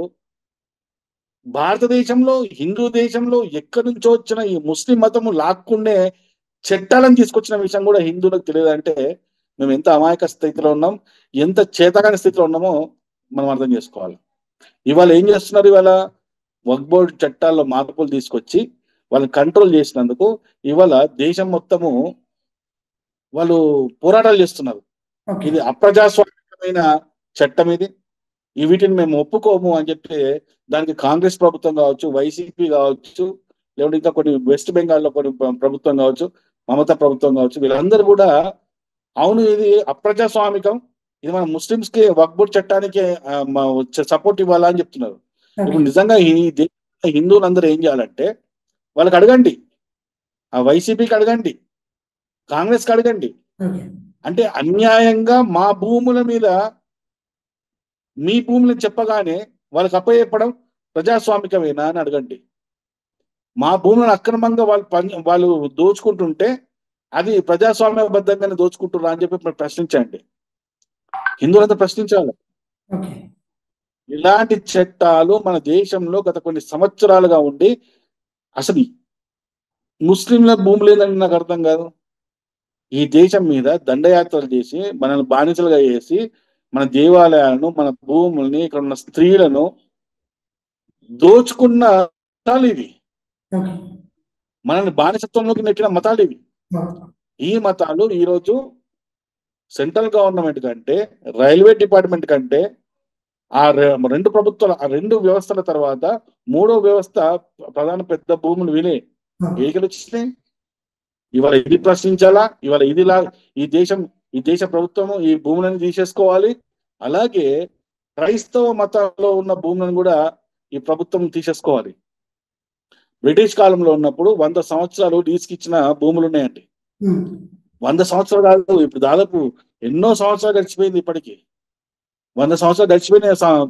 భారతదేశంలో హిందూ దేశంలో ఎక్కడి నుంచో వచ్చిన ఈ ముస్లిం మతము లాక్కుండే చట్టాలను తీసుకొచ్చిన విషయం కూడా హిందువులకు తెలియదు. అంటే మేము ఎంత అమాయక స్థితిలో ఉన్నాం, ఎంత చేతకాని స్థితిలో ఉన్నామో మనం అర్థం చేసుకోవాలి. ఇవాళ ఏం చేస్తున్నారు? ఇవాళ వక్ఫ్ బోర్డు చట్టాల్లో మార్పులు తీసుకొచ్చి వాళ్ళని కంట్రోల్ చేసినందుకు ఇవాళ దేశం మొత్తము వాళ్ళు పోరాటాలు చేస్తున్నారు. ఓకే. ఇది అప్రజాస్వామికమైన చట్టం ఇది. వీటిని మేము ఒప్పుకోము అని చెప్పి దానికి కాంగ్రెస్ ప్రభుత్వం కావచ్చు, వైసీపీ కావచ్చు, లేకుంటే ఇంకా కొన్ని వెస్ట్ బెంగాల్లో కొన్ని ప్రభుత్వం కావచ్చు, మమతా ప్రభుత్వం కావచ్చు, వీళ్ళందరూ కూడా అవును ఇది అప్రజాస్వామికం, ఇది మన ముస్లింస్ కి వక్ఫ్ బోర్డ్ చట్టానికి సపోర్ట్ ఇవ్వాలా అని చెప్తున్నారు. ఓకే. ఇప్పుడు నిజంగా ఈ హిందువులందరూ ఏం చేయాలంటే వాళ్ళకి అడగండి, ఆ వైసీపీకి అడగండి, కాంగ్రెస్కి అడగండి. ఓకే. అంటే అన్యాయంగా మా భూముల మీద మీ భూములను చెప్పగానే వాళ్ళకి అప్పచెప్పడం ప్రజాస్వామికమేనా అని అడగండి. మా భూములను అక్రమంగా వాళ్ళు దోచుకుంటుంటే అది ప్రజాస్వామ్యబద్ధంగానే దోచుకుంటున్నా అని చెప్పి ప్రశ్నించండి. హిందువులంతా ప్రశ్నించాలి. ఓకే. ఇలాంటి చట్టాలు మన దేశంలో గత కొన్ని సంవత్సరాలుగా ఉండి అసలు ముస్లింల భూములు లేదని నాకు అర్థం కాదు. ఈ దేశం మీద దండయాత్రలు చేసి మనల్ని బానిసలుగా చేసి మన దేవాలయాలను, మన భూముల్ని, ఇక్కడ ఉన్న స్త్రీలను దోచుకున్న మతాలు ఇవి. ఓకే. మనల్ని బానిసత్వంలోకి నెట్టిన మతాలు ఇవి. ఈ మతాలు ఈరోజు సెంట్రల్ గవర్నమెంట్ కంటే, రైల్వే డిపార్ట్మెంట్ కంటే, ఆ రెండు వ్యవస్థల తర్వాత మూడో వ్యవస్థ ప్రధాన పెద్ద భూములు వినే ఏకలు వచ్చినాయి. ఇవాళ ఇది ప్రశ్నించాలా? ఇవాళ ఈ దేశ ప్రభుత్వము ఈ భూములను తీసేసుకోవాలి. అలాగే క్రైస్తవ మతంలో ఉన్న భూములను కూడా ఈ ప్రభుత్వం తీసేసుకోవాలి. బ్రిటిష్ కాలంలో ఉన్నప్పుడు 100 సంవత్సరాలు లీజుకి ఇచ్చిన భూములు ఉన్నాయండి. 100 సంవత్సరాలు కాదు, ఇప్పుడు దాదాపు ఎన్నో సంవత్సరాలు గడిచిపోయింది. ఇప్పటికీ 100 సంవత్సరాలు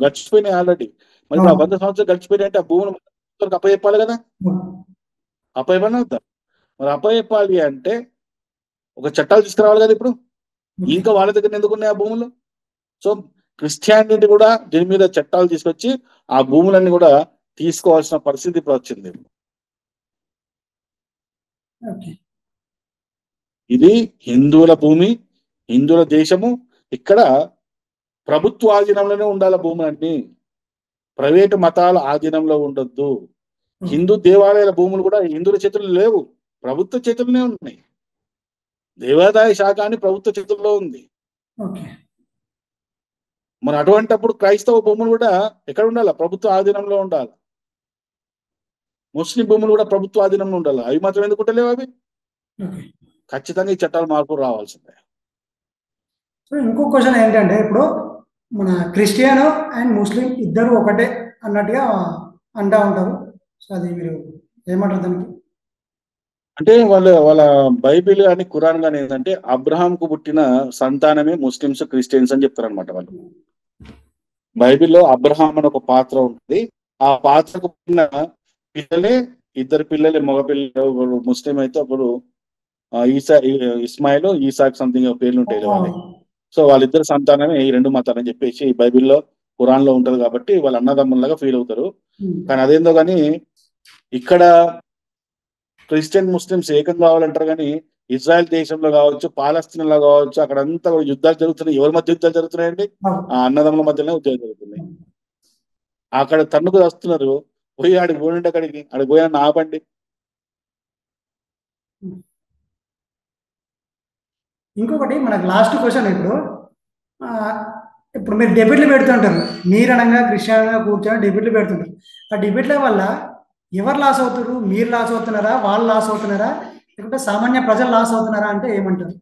గడిచిపోయినాయి ఆల్రెడీ. మరి ఇప్పుడు 100 సంవత్సరాలు గడిచిపోయినాయి అంటే ఆ భూములు అప్పచెప్పాలి కదా, అప్పచెప్పని వద్దా? మరి అప్పచెప్పాలి అంటే ఒక చట్టాలు తీసుకురావాలి కదా. ఇప్పుడు ఇంకా వాళ్ళ దగ్గర ఎందుకు ఉన్నాయి ఆ భూములు? సో క్రిస్టియానిటీ కూడా దీని మీద చట్టాలు తీసుకొచ్చి ఆ భూములన్నీ కూడా తీసుకోవాల్సిన పరిస్థితి ఇప్పుడు వచ్చింది. ఇది హిందువుల భూమి, హిందువుల దేశము. ఇక్కడ ప్రభుత్వ ఆధీనంలోనే ఉండాలి భూములన్నీ, ప్రైవేటు మతాల ఆధీనంలో ఉండొద్దు. హిందూ దేవాలయాల భూములు కూడా హిందువుల చేతుల్లో లేవు, ప్రభుత్వ చేతుల్లోనే ఉన్నాయి. దేవాదాయ శాఖ అని ప్రభుత్వ చేతుల్లో ఉంది. మరి అటువంటిప్పుడు క్రైస్తవ భూములు కూడా ఎక్కడ ఉండాలి? ప్రభుత్వ ఆధీనంలో ఉండాలి. ముస్లిం భూములు కూడా ప్రభుత్వ ఆధీనంలో ఉండాలి. అవి మాత్రం ఎందుకు ఉంటలేవు? అవి ఖచ్చితంగా ఈ చట్టాలు మార్పు రావాల్సిందే. సో ఇంకో క్వశ్చన్ ఏంటంటే, ఇప్పుడు మన క్రిస్టియన్ అండ్ ముస్లిం ఇద్దరు ఒకటే అన్నట్టుగా అంటూ ఉంటారు. సో అది మీరు ఏమంటారు దానికి? అంటే వాళ్ళ బైబిల్ కానీ ఖురాన్ కానీ ఏంటంటే అబ్రహాంకు పుట్టిన సంతానమే ముస్లిమ్స్, క్రిస్టియన్స్ అని చెప్తారనమాట వాళ్ళు. బైబిల్లో అబ్రహాం అని ఒక పాత్ర ఉంటుంది. ఆ పాత్రకు పుట్టిన పిల్లలే ఇద్దరు పిల్లలు, మగ పిల్లలు, ఒకరు ముస్లిం అయితే ఒకరు ఈసా ఇస్మాయిల్, ఈసాక్ సంథింగ్ పేర్లు ఉంటాయి వాళ్ళకి. సో వాళ్ళిద్దరు సంతానమే ఈ రెండు మతాలు అని చెప్పేసి బైబిల్లో, ఖురాన్ లో ఉంటది కాబట్టి వాళ్ళు అన్నదమ్ముల్లాగా ఫీల్ అవుతారు. కానీ అదేందో కానీ ఇక్కడ క్రిస్టియన్ ముస్లిమ్స్ ఏకం కావాలంటారు కానీ ఇజ్రాయెల్ దేశంలో కావచ్చు, పాలస్తీనాలో కావచ్చు, అక్కడంతా కూడా యుద్ధాలు జరుగుతున్నాయి. ఎవరి మధ్య యుద్ధాలు జరుగుతున్నాయండి? ఆ అన్నదమ్ముల మధ్యనే యుద్ధాలు జరుగుతున్నాయి. అక్కడ తన్నుకు వస్తున్నారు. పోయి ఆడికి పోయిండి, అక్కడికి పోయినా ఆపండి. ఇంకొకటి మనకు లాస్ట్ క్వశ్చన్ ఆ, ఇప్పుడు మీరు డెబిట్లు పెడుతుంటారు, మీరనంగా క్రిస్టియన్గా కూర్చొని డెబిట్లు పెడుతుంటారు. ఆ డెబిట్ల వల్ల ఎవరు లాస్ అవుతారు? మీరు లాస్ అవుతున్నారా, వాళ్ళు లాస్ అవుతున్నారా, లేకుంటే సామాన్య ప్రజలు లాస్ అవుతున్నారా అంటే ఏమంటారు?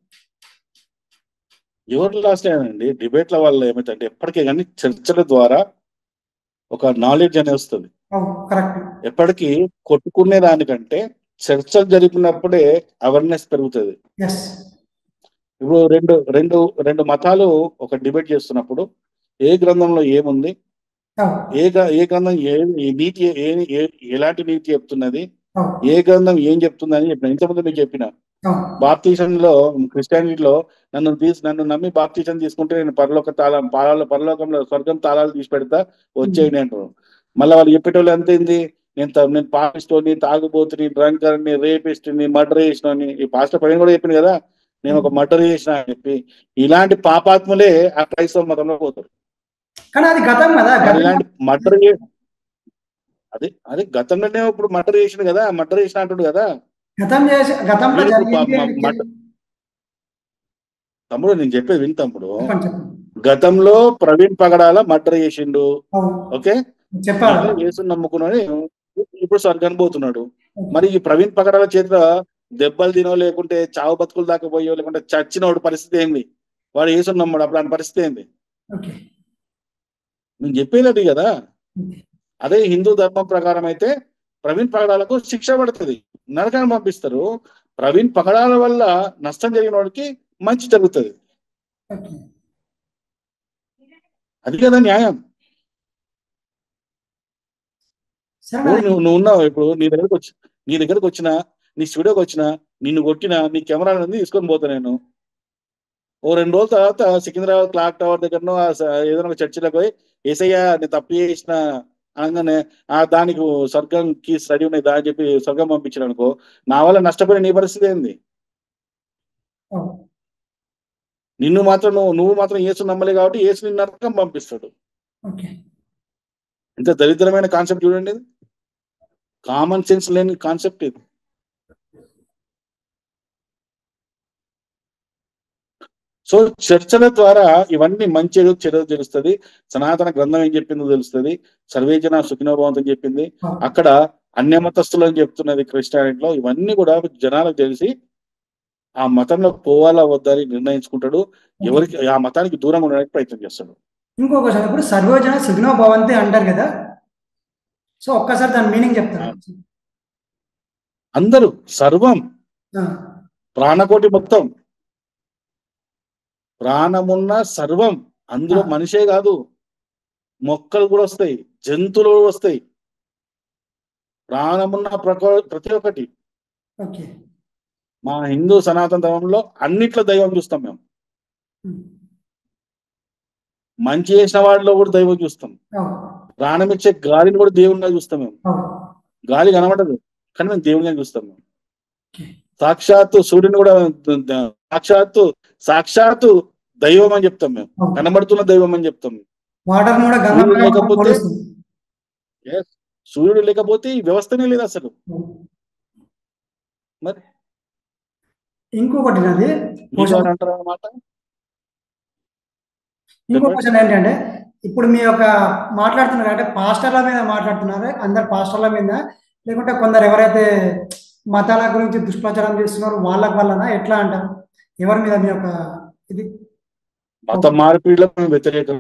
ఎవరు లాస్ట్ అయ్యానండి? డిబేట్ల వల్ల ఏమైతే ఎప్పటికీ కానీ చర్చల ద్వారా ఒక నాలెడ్జ్ అనేది వస్తుంది. కరెక్ట్. ఎప్పటికీ కొట్టుకునే దానికంటే చర్చలు జరిపినప్పుడే అవేర్నెస్ పెరుగుతుంది. ఎస్. ఇప్పుడు రెండు రెండు రెండు మతాలు ఒక డిబేట్ చేస్తున్నప్పుడు ఏ గ్రంథంలో ఏముంది, ఏ గ్రంథం ఏ నీతి ఎలాంటి నీతి చెప్తున్నది, ఏ గ్రంథం ఏం చెప్తుందని చెప్పిన. ఇంతకుముందు మీకు చెప్పిన బాప్తిజంలో, క్రిస్టియానిటీలో నన్ను నమ్మి బాప్తిజం తీసుకుంటే నేను పరలోకంలో స్వర్గం తాళాలు తీసి పెడతా, వచ్చేయండి అంటారు. మళ్ళీ వాళ్ళు చెప్పేటోళ్ళు ఎంతైంది, నేను పాపిస్టోని, తాగుబోతుని, డ్రంకర్ని, రేపిస్ట్ని, మర్డర్ చేసినని. ఈ పాస్టర్ పైన కూడా చెప్పింది కదా, నేను ఒక మర్డర్ చేసిన అని చెప్పి. ఇలాంటి పాపాత్ములే ఆ క్రైస్తవ మతంలో పోతారు. కానీ అది గతం కదా. ఇలాంటి మర్డర్ అది గతంలోనే ఇప్పుడు మర్డర్ చేసిన కదా, మర్డర్ చేసిన అంటాడు కదా. తమ్ముడు నేను చెప్పేది విని తమ్ముడు. గతంలో ప్రవీణ్ పగడాల మర్డర్ చేసిండు, ఓకే, యేసు నమ్ముకున్నాడు, ఇప్పుడు స్వర్గానికి పోతున్నాడు. మరి ఈ ప్రవీణ్ పగడాల చేతిలో దెబ్బలు తినో, లేకుంటే చావు బతుకులు దాకా పోయో, లేకుంటే చచ్చినోడు పరిస్థితి ఏంది? వాడు యేసు నమ్ముడు, అప్పుడు ఆయన పరిస్థితి ఏంది? నేను చెప్పేది అది కదా. అదే హిందూ ధర్మం ప్రకారం అయితే ప్రవీణ్ పగడాలకు శిక్ష పడుతుంది, నరకాన్ని పంపిస్తారు. ప్రవీణ్ పగడాల వల్ల నష్టం జరిగిన వాడికి మంచి జరుగుతుంది. అది కదా న్యాయం. నువ్వు ఉన్నావు ఇప్పుడు, నీ దగ్గరకు వచ్చిన, నీ స్టూడియోకి వచ్చిన, నిన్ను కొట్టిన, నీ కెమెరా తీసుకొని పోతా నేను. ఓ 2 రోజుల తర్వాత సికింద్రాబాద్ క్లాక్ టవర్ దగ్గరనో ఏదైనా ఒక చర్చిలోకి పోయి, ఏసయ్య నేను తప్పు చేసిన అనగానే దానికి స్వర్గంకి స్టడీ ఉన్నాయి దా అని చెప్పి స్వర్గం పంపించాడు అనుకో, నా వల్ల నష్టపోయిన నీ పరిస్థితి ఏంది? నువ్వు మాత్రం యేసు నమ్మలే కాబట్టి యేసు నిన్ను నరకం పంపిస్తాడు. ఇంత దరిద్రమైన కాన్సెప్ట్ చూడండి, ఇది కామన్ సెన్స్ లేని కాన్సెప్ట్ ఇది. సో చర్చల ద్వారా ఇవన్నీ మంచి చెడు తెలుస్తుంది. సనాతన గ్రంథం ఏం చెప్పిందో తెలుస్తుంది. సర్వేజన సుఖినోభవంతో అని చెప్పింది. అక్కడ అన్యమతస్థులు అని చెప్తున్నది క్రిస్టియానిటీలో. ఇవన్నీ కూడా జనాలకు తెలిసి ఆ మతంలో పోవాలా వద్దని నిర్ణయించుకుంటాడు. ఎవరికి ఆ మతానికి దూరంగా ఉండడానికి ప్రయత్నం చేస్తాడు. ఇంకొక ఇప్పుడు సర్వజన సుఖినో భవంతి అంటారు కదా, సో ఒక్కసారి దాని మీనింగ్ చెప్తారు. అందరూ, సర్వం, ప్రాణకోటి మొత్తం, ప్రాణమున్న సర్వం, అందులో మనిషే కాదు, మొక్కలు కూడా వస్తాయి, జంతువులు కూడా వస్తాయి. ప్రాణమున్న ప్రతి ఒక్కటి. మా హిందూ సనాతన ధర్మంలో అన్నిట్లో దైవం చూస్తాం మేము. మంచి చేసిన వాడిలో కూడా దైవం చూస్తాం. ప్రాణం ఇచ్చే గాలిని కూడా దేవునిగా చూస్తాం మేము. గాలి కనబడదు కానీ మేము దేవునిగా చూస్తాం మేము. సాక్షాత్తు సూర్యుని కూడా సాక్షాత్తు దైవం అని చెప్తాం మేము. కనబడుతున్న దైవం అని చెప్తాం. సూర్యుడు లేకపోతే ఈ వ్యవస్థనే లేదు అసలు. మరి ఇంకొకటి అంటారు అన్నమాట. ఇంకో క్వశ్చన్ ఏంటంటే, ఇప్పుడు మీ యొక్క మాట్లాడుతున్నారు అంటే పాస్టర్ల మీద మాట్లాడుతున్నారు, అందరు పాస్టర్ల మీద, లేకుంటే కొందరు ఎవరైతే మతాల గురించి దుష్ప్రచారం చేస్తున్నారు వాళ్ళకి వల్లనా, ఎట్లా అంటారు? ఎవరి మీద మీ యొక్క ఇది? మత మార్పిడిలకు మేము వ్యతిరేకం.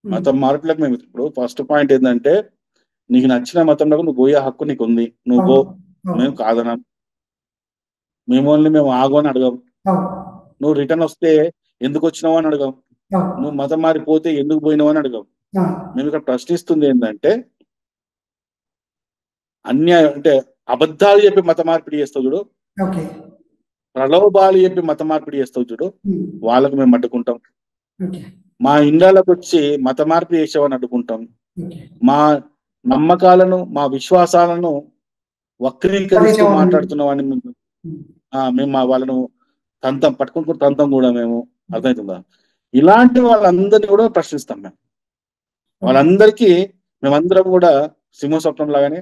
మత మార్పిడిలకు మేము ఇప్పుడు ఫస్ట్ పాయింట్ ఏంటంటే, నీకు నచ్చిన మతంలో నువ్వు పోయే హక్కు నీకు ఉంది, నువ్వు పో, మేము కాదనా. మేము ఆగు అని అడగం. నువ్వు రిటర్న్ వస్తే ఎందుకు వచ్చినావు అని అడగం. నువ్వు మతం మారిపోతే ఎందుకు పోయినావు అని అడగం. మేము ఇక్కడ ప్రశ్నిస్తుంది ఏంటంటే, అన్యాయం అంటే అబద్ధాలు చెప్పి మత మార్పిడి చేస్తావు చూడు, ఓకే. ప్రలోభాలు చెప్పి మత మార్పిడి చేస్తావు చూడు, వాళ్ళకు మేము అడ్డుకుంటాం. ఓకే. మా ఇండ్లకు వచ్చి మత మార్పిడి చేసేవాడిని అడ్డుకుంటాం. ఓకే. మా నమ్మకాలను, మా విశ్వాసాలను వక్రీకరిస్తూ మాట్లాడుతున్న వాడిని మేము వాళ్ళను పట్టుకుంటూ తంతం కూడా మేము. అర్థమవుతుందా? ఇలాంటి వాళ్ళందరినీ కూడా ప్రశ్నిస్తాం మేము. వాళ్ళందరికీ మేమందరం కూడా సింహస్వప్నం లాగానే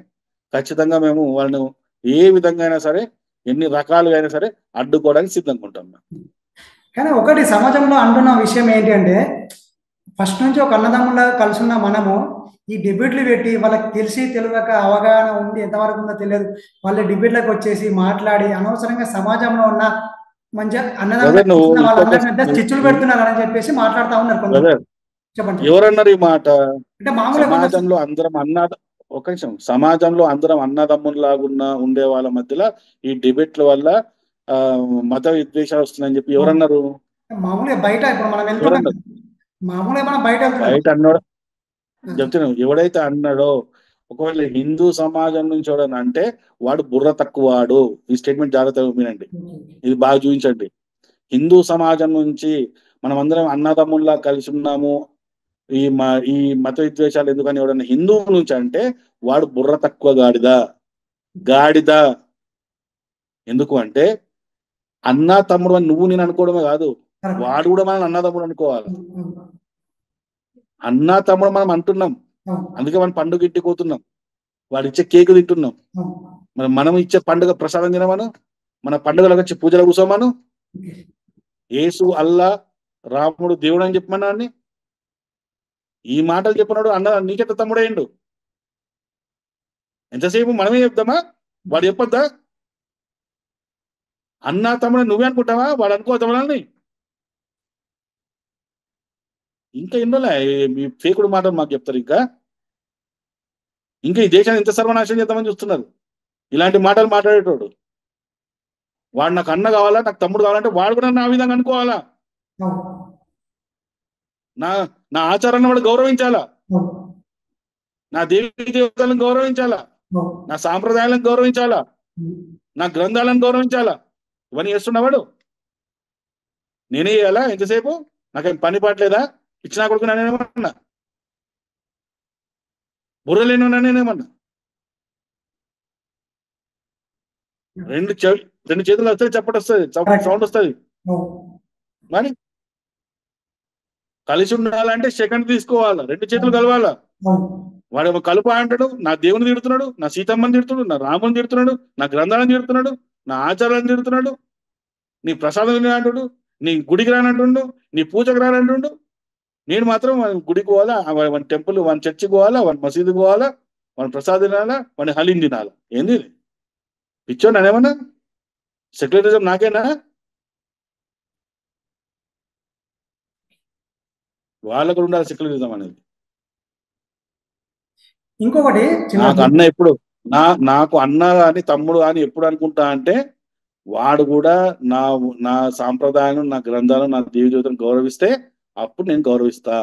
ఖచ్చితంగా మేము వాళ్ళను ఏ విధంగా అయినా సరే, ఎన్ని రకాలుగా అయినా సరే అడ్డుకోవడానికి సిద్ధంగా ఉంటాం మేము. కానీ ఒకటి సమాజంలో అంటున్న విషయం ఏంటి అంటే, ఫస్ట్ నుంచి ఒక అన్నదమ్ములాగా కలిసి ఉన్న మనము ఈ డిబేట్లు పెట్టి వాళ్ళకి తెలిసి తెలియక అవగాహన ఉంది ఎంతవరకు ఉందో తెలియదు, వాళ్ళ డిబేట్లకు వచ్చేసి మాట్లాడి అనవసరంగా సమాజంలో ఉన్న మంచిగా అన్నదమ్ములు వాళ్ళందరి మీద చిచ్చులు పెడుతున్నారని చెప్పేసి మాట్లాడుతూ ఉన్నారు కొందరు. చెప్పండి. ఎవరన్నారు ఈ మాట? అంటే మామూలుగా సమాజంలో అందరం ఒక నిమిషం, సమాజంలో అందరం అన్నదమ్ముల్లాగా ఉండే వాళ్ళ మధ్యలో ఈ డిబేట్ల వల్ల మత విద్వేషాలు వస్తున్నాయని చెప్పి ఎవరన్నారు? మామూలుగా బయట ఇప్పుడు మనం వెళ్తున్నాం, మామూలుగా మనం బయట అన్నాడు చెప్తున్నాం. ఎవడైతే అన్నాడో, ఒకవేళ హిందూ సమాజం నుంచి ఎవడన్నా అంటే వాడు బుర్ర తక్కువాడు. ఈ స్టేట్మెంట్ జాగ్రత్తగా వినండి, ఇది బాగా చూపించండి. హిందూ సమాజం నుంచి మనం అందరం అన్నదమ్ముల్లా కలిసి ఉన్నాము, ఈ మత విద్వేషాలు ఎందుకని ఎవడన్నా హిందువు నుంచి అంటే వాడు బుర్ర తక్కువ గాడిద. ఎందుకు అంటే అన్నా తమ్ముడు అని నువ్వు నేను అనుకోవడమే కాదు, వాడు కూడా మనం అన్నదమ్ముడు అనుకోవాలి. అన్నా తమ్ముడు మనం అంటున్నాం, అందుకే మనం పండుగ ఇంటికి వాడు ఇచ్చే కేకు తింటున్నాం. మనం ఇచ్చే పండుగ ప్రసాదం తినమను, మన పండుగలకు వచ్చి పూజలు కూర్చోమను, యేసు అల్లా రాముడు దేవుడు అని చెప్పమన్నాన్ని. ఈ మాటలు చెప్పినాడు అన్న నీకెంత తమ్ముడేయండు? ఎంతసేపు మనమే చెప్తామా? వాడు చెప్పొద్దా? అన్నా తమ్ముడు నువ్వే అనుకుంటావా? వాడు అనుకోవద్దామని. ఇంకా ఎన్నోలే మీ ఫేకుడు మాటలు మాకు చెప్తారు. ఇంకా ఈ దేశాన్ని ఇంత సర్వనాశనం చేద్దామని చూస్తున్నారు. ఇలాంటి మాటలు మాట్లాడేటోడు వాడు నాకు అన్న కావాలా, నాకు తమ్ముడు కావాలంటే వాడు కూడా నా విధంగా అనుకోవాలా. నా ఆచారాన్ని వాడు గౌరవించాలా, నా దేవి దేవతలను గౌరవించాలా, నా సాంప్రదాయాలను గౌరవించాలా, నా గ్రంథాలను గౌరవించాలా. ఇవన్నీ చేస్తున్నవాడు నేనే చేయాలా? ఎంతసేపు నాకేం పని పాటలేదా? ఇచ్చినా కొడుకు నేనేమన్నా, బుర్రలేను నేనేమన్నా. రెండు చేతులు వస్తాయి, చప్పటి వస్తుంది, సౌండ్ వస్తుంది. మరి కలిసి ఉండాలంటే సెకండ్ తీసుకోవాలా, రెండు చేతులు కలవాలా. వాడు కలుపు అంటాడు, నా దేవుని తిడుతున్నాడు, నా సీతమ్మని తిడుతున్నాడు, నా రాముని తిడుతున్నాడు, నా గ్రంథాలను తిడుతున్నాడు, నా ఆచారాలను తిడుతున్నాడు, నీ ప్రసాదం అంటుడు, నీ గుడికి రానంటుండు, నీ పూజకు రానంటుండు. నేను మాత్రం గుడికి పోవాలా, వన్ టెంపుల్, వన్ చర్చికి పోవాలా, వన్ మసీదు పోవాలా, వన్ ప్రసాదం తినాలా, వన్ హలీం తినాలా. ఏంది పిచ్చోండి అనేమన్నా? సెక్యులరిజం నాకేనా? వాళ్ళకు ఉండాలి సెక్యులరిజం అనేది. ఇంకొకటి నాకు అన్న ఎప్పుడు నాకు అన్న కానీ తమ్ముడు కానీ ఎప్పుడు అనుకుంటా అంటే వాడు కూడా నా సాంప్రదాయం, నా గ్రంథాలు, నా దేవి దేవతను గౌరవిస్తే అప్పుడు నేను గౌరవిస్తా,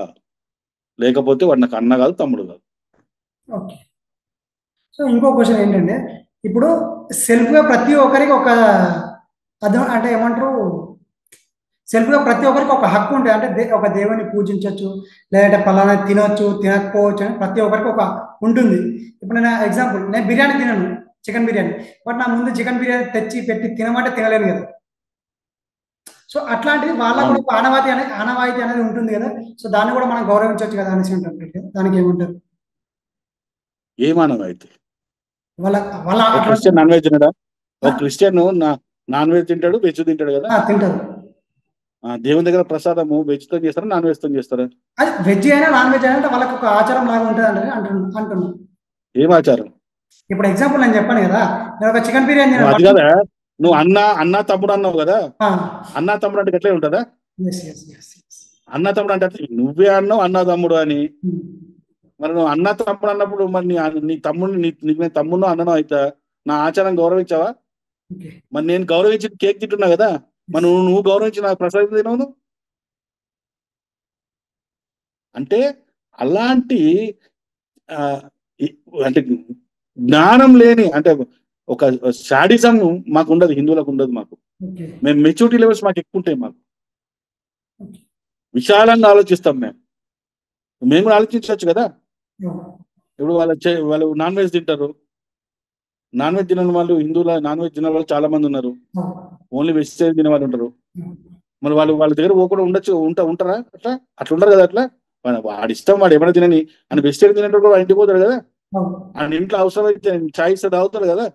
లేకపోతే వాడు నాకు అన్న కాదు, తమ్ముడు కాదు. ఓకే. సో ఇంకో క్వశ్చన్ ఏంటంటే, ఇప్పుడు సెల్ఫ్గా ప్రతి ఒక్కరికి ఒక అంటే ఏమంటారు, సెల్ఫ్గా ప్రతి ఒక్కరికి ఒక హక్కు ఉంటుంది. అంటే ఒక దేవుని పూజించవచ్చు, లేదంటే పలానా తినొచ్చు, తినకపోవచ్చు అని ప్రతి ఒక్కరికి ఒక ఉంటుంది. ఇప్పుడు నేను ఎగ్జాంపుల్, నేను బిర్యానీ తినను, చికెన్ బిర్యానీ, బట్ నా ముందు చికెన్ బిర్యానీ తెచ్చి పెట్టి తినమంటే తినలేను కదా. సో అట్లాంటిది వాళ్ళకు కూడా ఆనవాయితీ అనేది ఉంటుంది కదా. సో దాన్ని కూడా మనం గౌరవించవచ్చు కదా అనేసి ఉంటుంది. దానికి ఏమంటారు? ఏమానవాయితీ? వాళ్ళ క్రిస్టియన్ నాన్ వెజ్ తినడా? ఒక క్రిస్టియన్ నాన్ వెజ్ తింటాడు, వెజ్ తింటాడు కదా. తింటారు. దేవుని దగ్గర ప్రసాదము వెజ్ తో చేస్తారా, నాన్ వెజ్ తో చేస్తారా? అది వెజ్ అయినా నాన్ వెజ్ అయినా వాళ్ళకి ఒక ఆచారం లాగా ఉంటుంది అని అంటున్నాను. ఏం ఆచారం? ఇప్పుడు ఎగ్జాంపుల్ నేను చెప్పాను కదా, నేను ఒక చికెన్ బిర్యానీ అది కదా, నువ్వు అన్న తమ్ముడు అన్నావు కదా. అన్న తమ్ముడు అంటే ఎట్లా ఉంటుందా? అన్న తమ్ముడు అంటే నువ్వే అన్నావు అన్న తమ్ముడు అని. మరి నువ్వు అన్న తమ్ముడు అన్నప్పుడు మరి నీ తమ్ముడిని నేను తమ్ముడు అన్నను అయితే నా ఆచారం గౌరవించావా? మరి నేను గౌరవించి కేక్ తింటున్నా కదా, మరి నువ్వు గౌరవించి నాకు ప్రసాదం తినవు అంటే అలాంటి అంటే జ్ఞానం లేని, అంటే ఒక శాడిజం మాకు ఉండదు, హిందువులకు ఉండదు. మాకు ఓకే. మేము మెచ్యూరిటీ లెవెల్స్ మాకు ఎక్కువ ఉంటాయి. మాకు ఓకే. విశాలంగా ఆలోచిస్తాం. మేము కూడా ఆలోచించవచ్చు కదా. అవును. ఇప్పుడు వాళ్ళు నాన్ వెజ్ తింటారు. నాన్ వెజ్ తినని వాళ్ళు, హిందువుల నాన్ వెజ్ తినే వాళ్ళు చాలా మంది ఉన్నారు. అవును. ఓన్లీ వెజిటేరియన్ తినే వాళ్ళు ఉంటారు. ఉమ్. మరి వాళ్ళ దగ్గర పోకుండా ఉండొచ్చు, ఉంటారా? అట్లా ఉండరు కదా. అట్లా వాడి ఇష్టం, వాడు ఏమైనా తినని. అని వెజిటేరియన్ తినేటప్పుడు కూడా ఇంటికి పోతాడు కదా. అవును. ఆయన ఇంట్లో అవసరం అయితే చాయ్ ఇస్తే తాగుతాడు కదా.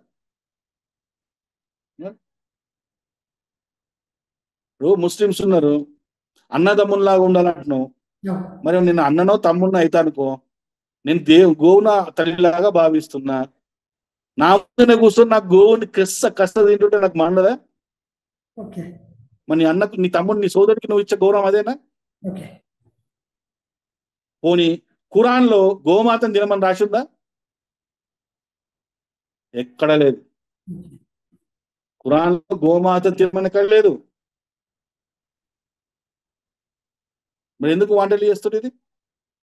ఇప్పుడు ముస్లిమ్స్ ఉన్నారు, అన్నదమ్ముల్లాగా ఉండాలంటున్నావు. అవును. మరి నేను అన్ననో తమ్ముడినో అయితే అనుకో, నేను గోవున తల్లిలాగా భావిస్తున్నా. నా ముందునే కూర్చొని నాకు గోవుని కష్ట తింటుంటే నాకు మండదా? ఓకే. మరి నీ అన్నకు, నీ తమ్ముడు, నీ సోదరుడికి నువ్వు ఇచ్చే గౌరవం అదేనా? ఓకే. పోనీ ఖురాన్లో గోమాతను తినమని రాసిందా? ఎక్కడ లేదు. ఓకే. ఖురాన్లో గోమాత తినమని ఎక్కడ లేదు. మరి ఎందుకు వంటలు చేస్తుంది ఇది?